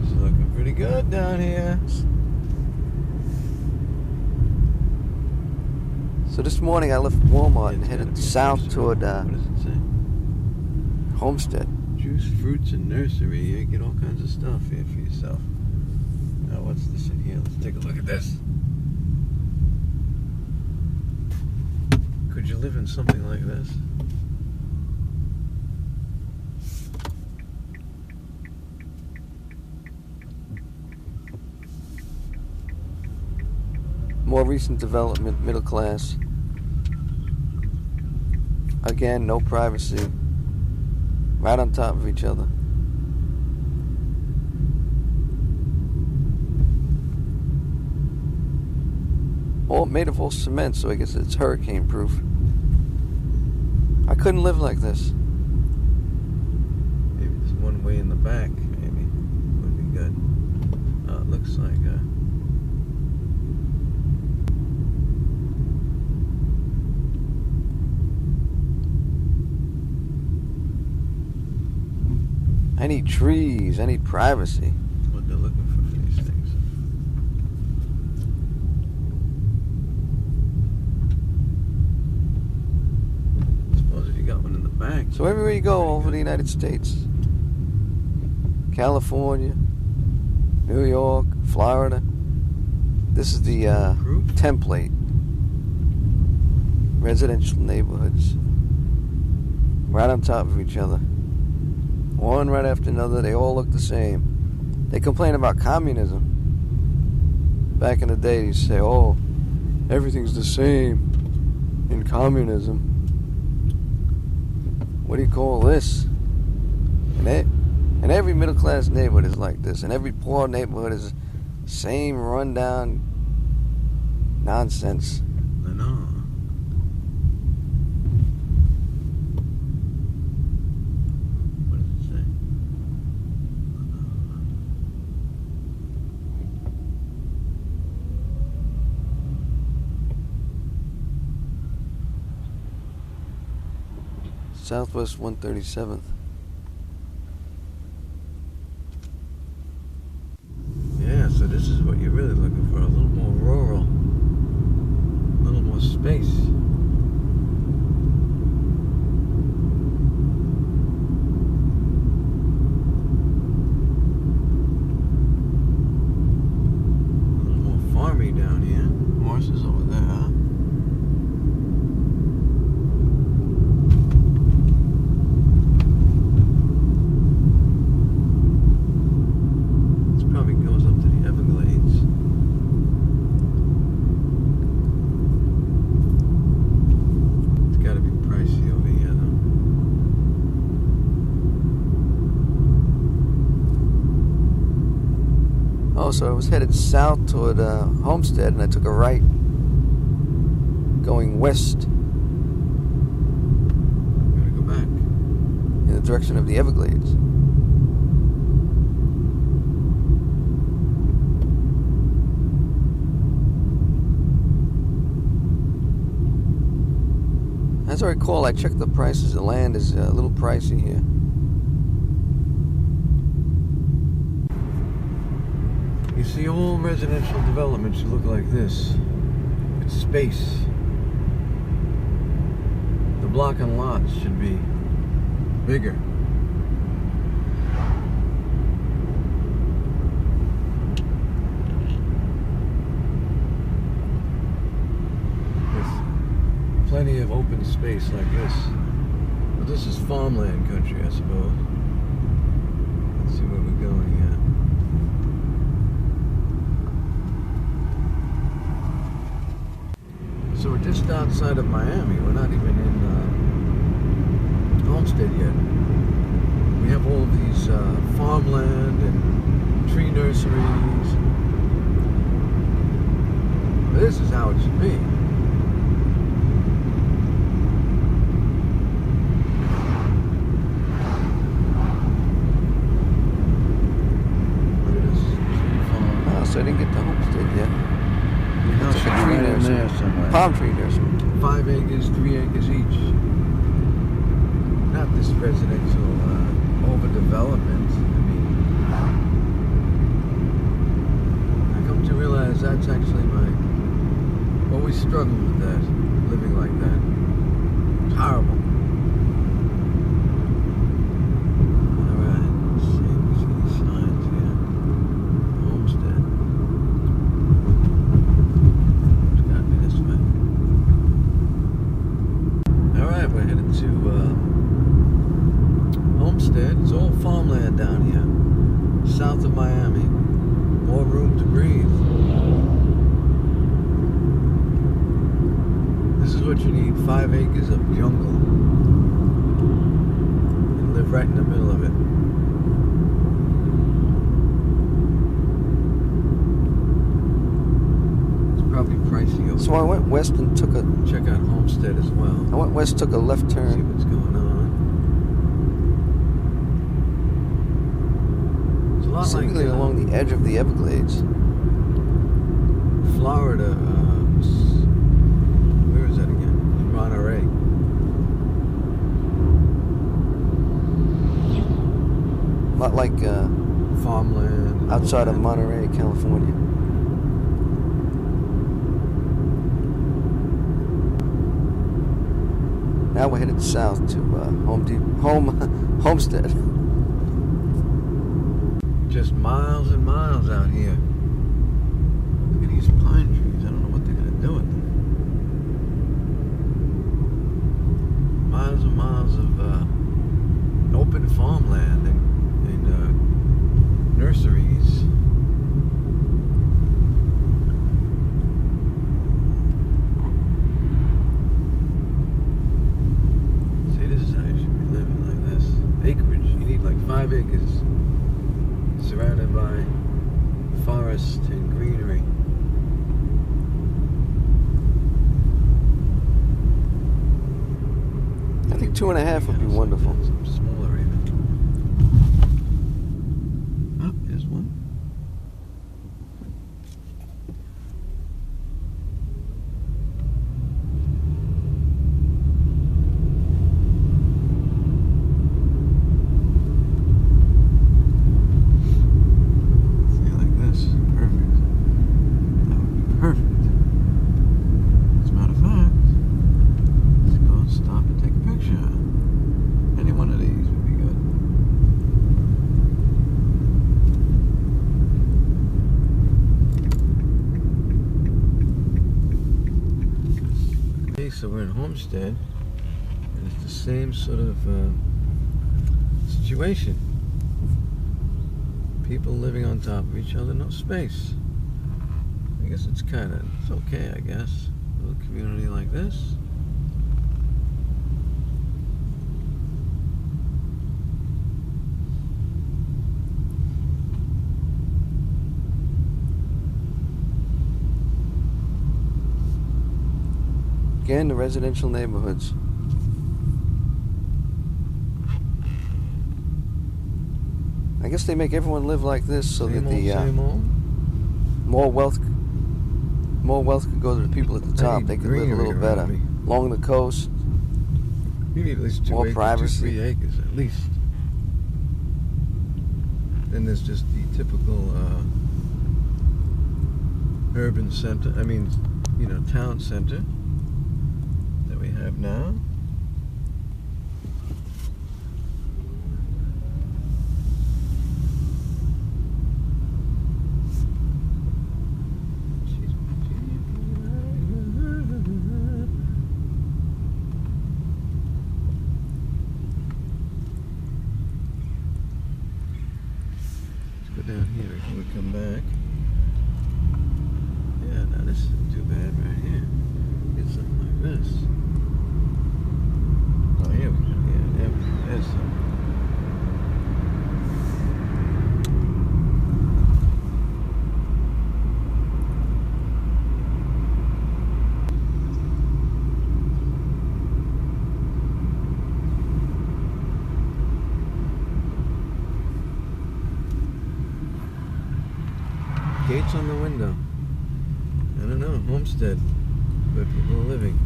This is looking pretty good down here. So this morning I left Walmart and It's gotta headed be south juice. toward What does it say? Homestead. Juice, fruits, and nursery. You get all kinds of stuff here for yourself. Now, what's this in here? Let's take a look at this. Could you live in something like this? More recent development, middle class. Again, no privacy. Right on top of each other. All made of all cement, so I guess it's hurricane proof. I couldn't live like this. Maybe there's one way in the back, maybe. Would be good. Oh, it looks like I need trees, I need privacy. what they're looking for these things. Suppose if you got one in the back. So everywhere you go pretty over good. the United States, California, New York, Florida, this is the Proof? template. Residential neighborhoods. Right on top of each other. One right after another, they all look the same. They complain about communism. Back in the day, they used to say, oh, everything's the same in communism. What do you call this? And every middle-class neighborhood is like this. And every poor neighborhood is the same rundown nonsense. I know. What does it say? Southwest 137th. Yeah, so this is what you're really looking for. A little more rural. A little more space. A little more farmy down here. Horses over there, huh? so I was headed south toward Homestead, and I took a right going west Gotta go back. in the direction of the Everglades. As I recall, I checked the prices. The land is a little pricey here. You see, all residential developments should look like this. It's space. The block and lots should be bigger. With plenty of open space like this. But this is farmland country, I suppose. Let's see where we're going at. So we're just outside of Miami. We're not even in Homestead yet. We have all of these farmland and tree nurseries. This is how it should be. Look at this farm. Oh, so I didn't get to Homestead yet. Your house should be right in there somewhere. Palm tree nursery. 5 acres, 3 acres each. Not this residential overdevelopment. I mean, I come to realize that's actually always struggled with that, living like that. It's horrible. Alright, let's see if we see any signs here. Homestead. It's gotta be this way. Alright, we're headed to Homestead. It's all farmland down here, south of Miami. More room to breathe. This is what you need, 5 acres of jungle. And live right in the middle of it. It's probably pricey over So I went west and took a. Check out Homestead as well. I went west, took a left See turn. what's going on. It's a lot Seemingly like along the edge of the Everglades. Florida. Where is that again? Monterey. A lot like Farmland. outside of Monterey, California. Now we're headed south to Homestead. Just miles and miles out here. Look at these pine trees. I don't know what they're going to do with them. Miles and miles of open farmland and nurseries. See, this is how you should be living, like this. Acreage. You need like 5 acres. Surrounded by forest and greenery. I think 2.5 would be wonderful. Some smaller even. Oh, here's one. See, like this. Perfect. That would be perfect. As a matter of fact, let's go and stop and take a picture. Any one of these would be good. Okay, so we're in Homestead, and it's the same sort of situation. People living on top of each other, no space. I guess it's okay, I guess. A little community like this. Again, the residential neighborhoods. I guess they make everyone live like this so that the more wealth could go to the people at the top. They could live a little better. Along the coast, You need at least 2 more acres, privacy. 2-3 acres at least. Then there's just the typical urban center, town center that we have now. Down here before we come back. Yeah, now this isn't too bad right here. Get something like this. Oh, here we go. Yeah, there's something. Gates on the window. I don't know, Homestead, where people are living.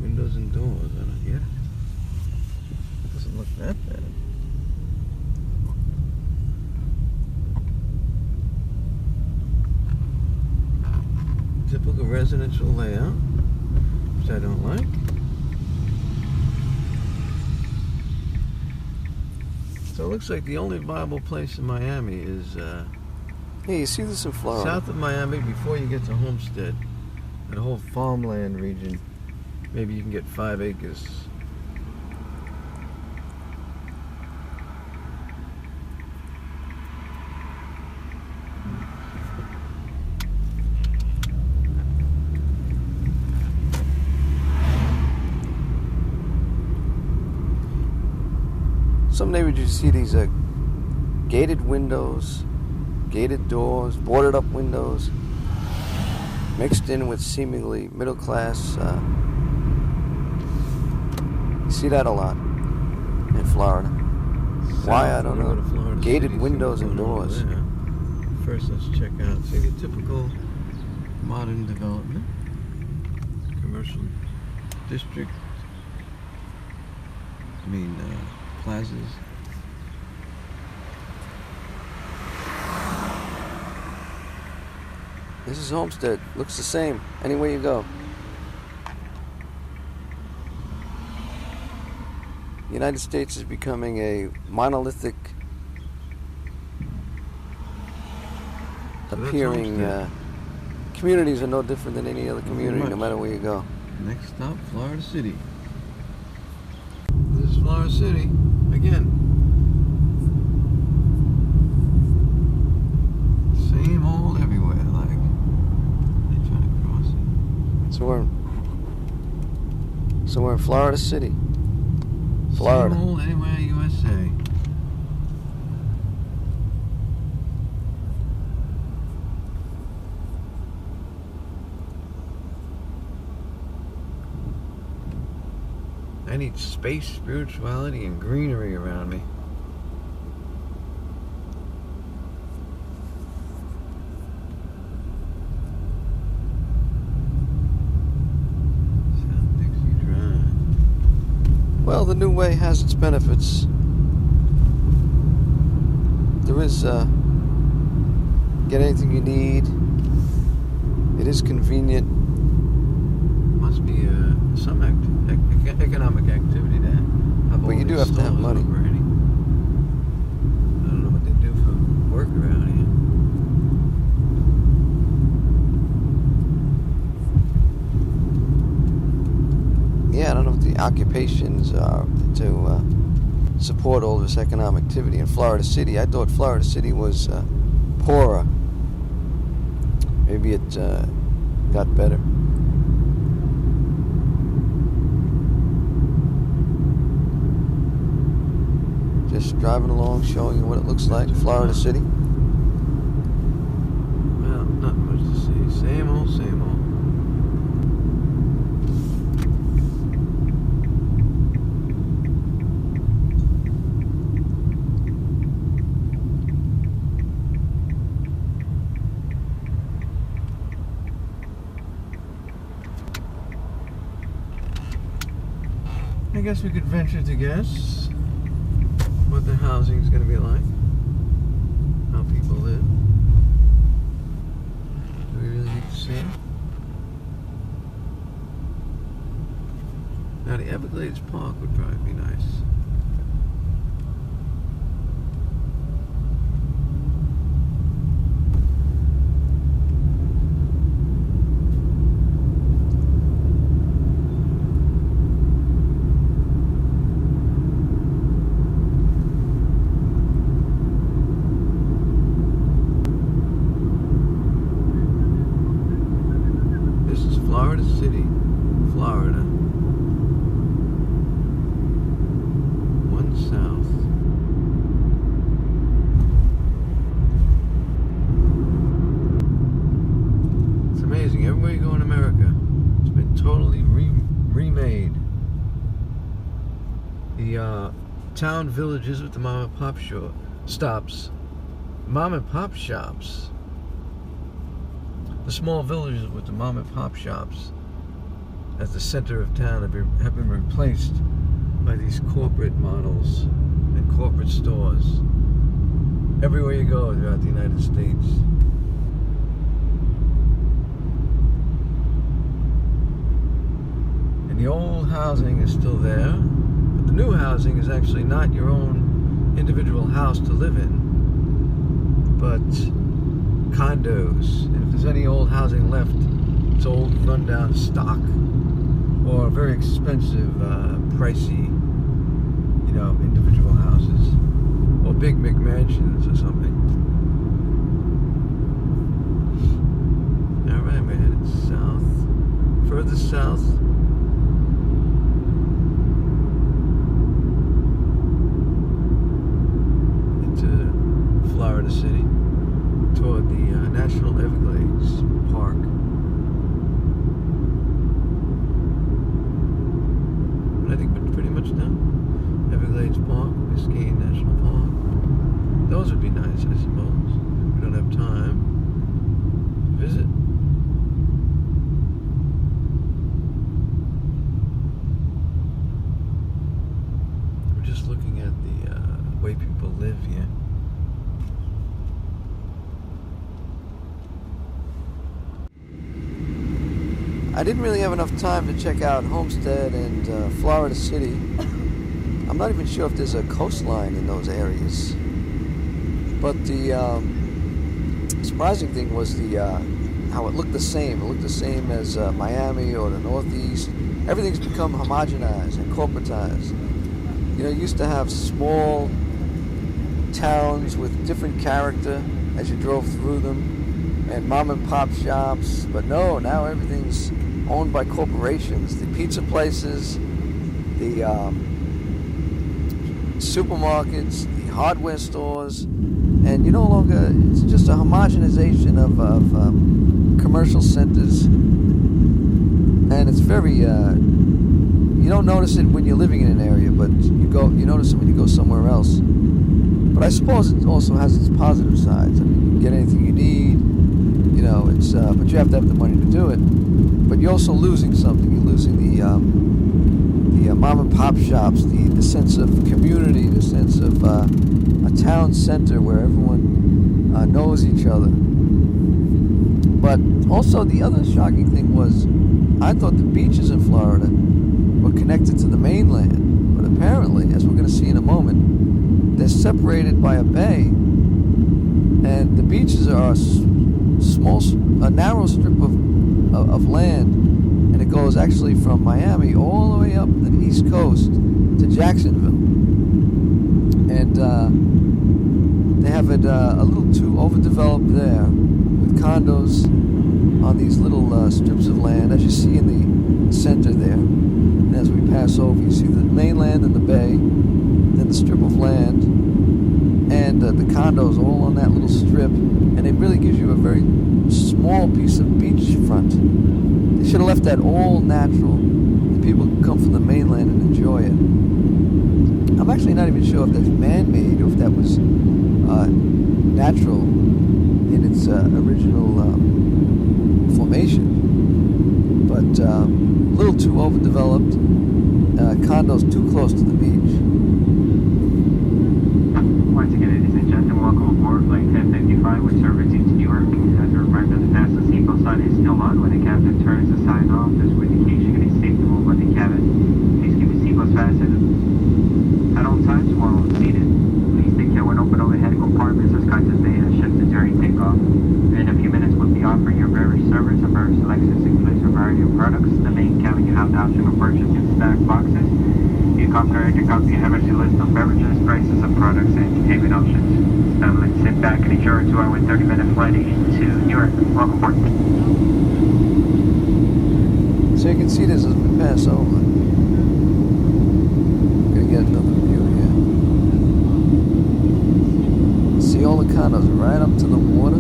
Windows and doors, I don't get it. It doesn't look that bad. Typical residential layout, which I don't like. So it looks like the only viable place in Miami is Hey, you see this in Florida? south of Miami before you get to Homestead. That whole farmland region. Maybe you can get 5 acres. Some neighborhoods you see these gated windows, gated doors, boarded up windows, mixed in with seemingly middle class. You see that a lot in Florida. Why, I don't know. Gated windows and doors. First, let's check out, see the typical modern development. Commercial district. Plazas. This is Homestead. Looks the same anywhere you go. The United States is becoming a monolithic appearing communities are no different than any other community, no matter where you go. Next stop, Florida City. This is Florida City again. Same old everywhere, like they're trying to cross it. So we're in Florida City. Florida. Same old anywhere, USA. I need space, spirituality, and greenery around me. South Dixie Drive. Well, the new way has its benefits. There is get anything you need. It is convenient. Must be some economic activity there. But you do have to have money. I don't know what they do for work around here. Yeah, I don't know what the occupations are to support all this economic activity in Florida City. I thought Florida City was poorer. Maybe it got better. Just driving along, showing you what it looks like, Florida City. Well, not much to see. Same old, same old. I guess we could venture to guess what the housing is going to be like, how people live. Do we really need to see it? Now the Everglades Park would probably be nice. Florida City, Florida. 1 south. It's amazing. Everywhere you go in America, it's been totally remade. The town villages with the mom and pop stops, mom and pop shops. The small villages with the mom and pop shops as the center of town have been replaced by these corporate models and corporate stores everywhere you go throughout the United States. And the old housing is still there, but the new housing is actually not your own individual house to live in, but condos. And if there's any old housing left, it's old rundown stock or very expensive, pricey, individual houses or big McMansions or something. Alright, we're headed south, further south. Into Florida City, toward the National Everglades Park. But I think we're pretty much done. Everglades Park, Biscayne National Park. Those would be nice, I suppose. We don't have time to visit. We're just looking at the way people live here. I didn't really have enough time to check out Homestead and Florida City. I'm not even sure if there's a coastline in those areas. But the surprising thing was how it looked the same. It looked the same as Miami or the Northeast. Everything's become homogenized and corporatized. You used to have small towns with different character as you drove through them, and mom and pop shops. But no, now everything's owned by corporations. The pizza places, the supermarkets, the hardware stores, and you no longer, it's just a homogenization of commercial centers. And it's very, you don't notice it when you're living in an area, but you notice it when you go somewhere else. But I suppose it also has its positive sides. I mean, you can get anything you need, it's, but you have to have the money to do it. But you're also losing something. You're losing the mom and pop shops, the sense of community, the sense of a town center where everyone knows each other. But also the other shocking thing was, I thought the beaches in Florida were connected to the mainland, but apparently, as we're going to see in a moment, they're separated by a bay, and the beaches are a narrow strip of land, and it goes actually from Miami all the way up the East Coast to Jacksonville, and they have it a little too overdeveloped there, with condos on these little strips of land, as you see in the center there. And as we pass over, you see the mainland and the bay, then the strip of land, and the condos all on that little strip, and it really gives you a very small piece of beachfront. They should have left that all natural. The people can come from the mainland and enjoy it. I'm actually not even sure if that's man-made or if that was natural in its original formation. But a little too overdeveloped. Condos too close to the beach. Once again, ladies and gentlemen, welcome aboard Flight 1055 with service into Newark. As a reminder, the fasten seatbelt sign is still on. When the captain turns the sign off, there's an indication it is safe to move on the cabin. Please keep the seatbelts fastened at all times while seated. Please take care when open overhead compartments as contents may have shifted during takeoff. In a few minutes, we'll be offering you various service and various selections includes a variety of products. The main cabin, you have the option of purchasing stacked boxes. You come direct to copy a list of beverages, prices of products, and entertainment options. Now let's sit back and enjoy a 2-hour and 30-minute flight into New York. Welcome aboard. So you can see this as we pass over. Gonna get another view here. See all the condos right up to the water.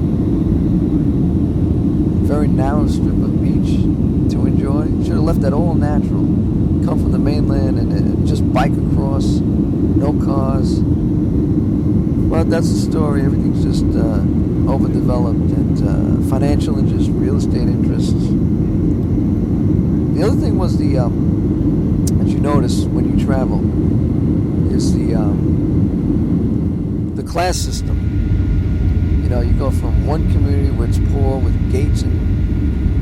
Very narrow strip of beach to enjoy. Should have left that all natural. Come from the mainland and just bike across. No cars. But that's the story. Everything's just overdeveloped and financial interests, real estate interests. The other thing was the, as you notice when you travel, is the class system. You know, you go from one community where it's poor with gates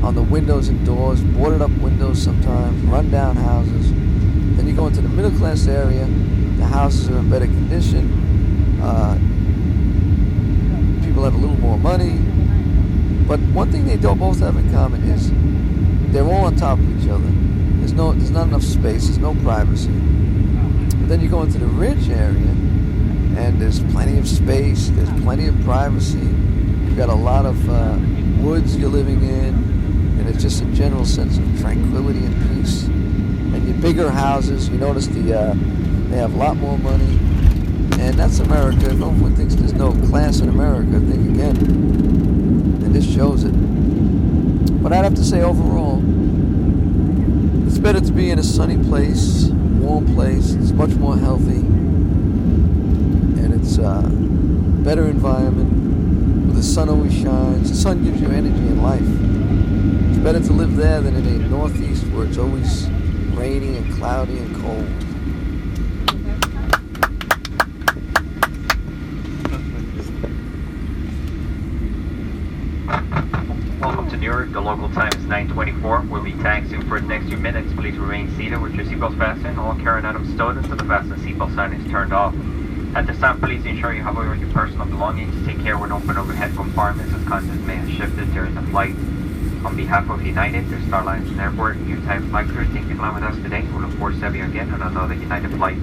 on the windows and doors, boarded up windows sometimes, run down houses. Then you go into the middle class area, the houses are in better condition, people have a little more money. But one thing they both have in common is they're all on top of each other. There's not enough space, there's no privacy. But then you go into the rich area, and there's plenty of space, there's plenty of privacy. You've got a lot of woods you're living in, and it's just a general sense of tranquility and peace. And your bigger houses, you notice they have a lot more money. And that's America. If everyone thinks there's no class in America, think again. And this shows it. But I'd have to say overall, it's better to be in a sunny place, warm place. It's much more healthy. And it's a better environment where the sun always shines. The sun gives you energy and life. It's better to live there than in a northeast where it's always rainy and cloudy and cold. Welcome to New York. The local time is 9:24. We'll be taxiing for the next few minutes. Please remain seated with your seatbelts fastened. All carry-on items stowed until the fasten seatbelt sign is turned off. At this time, please ensure you have all your personal belongings. Take care when open overhead compartments as contents may have shifted during the flight. On behalf of United, the Star Alliance Airport, and your entire flight crew, thank you for flying with us today. We look forward to having you again on another United flight.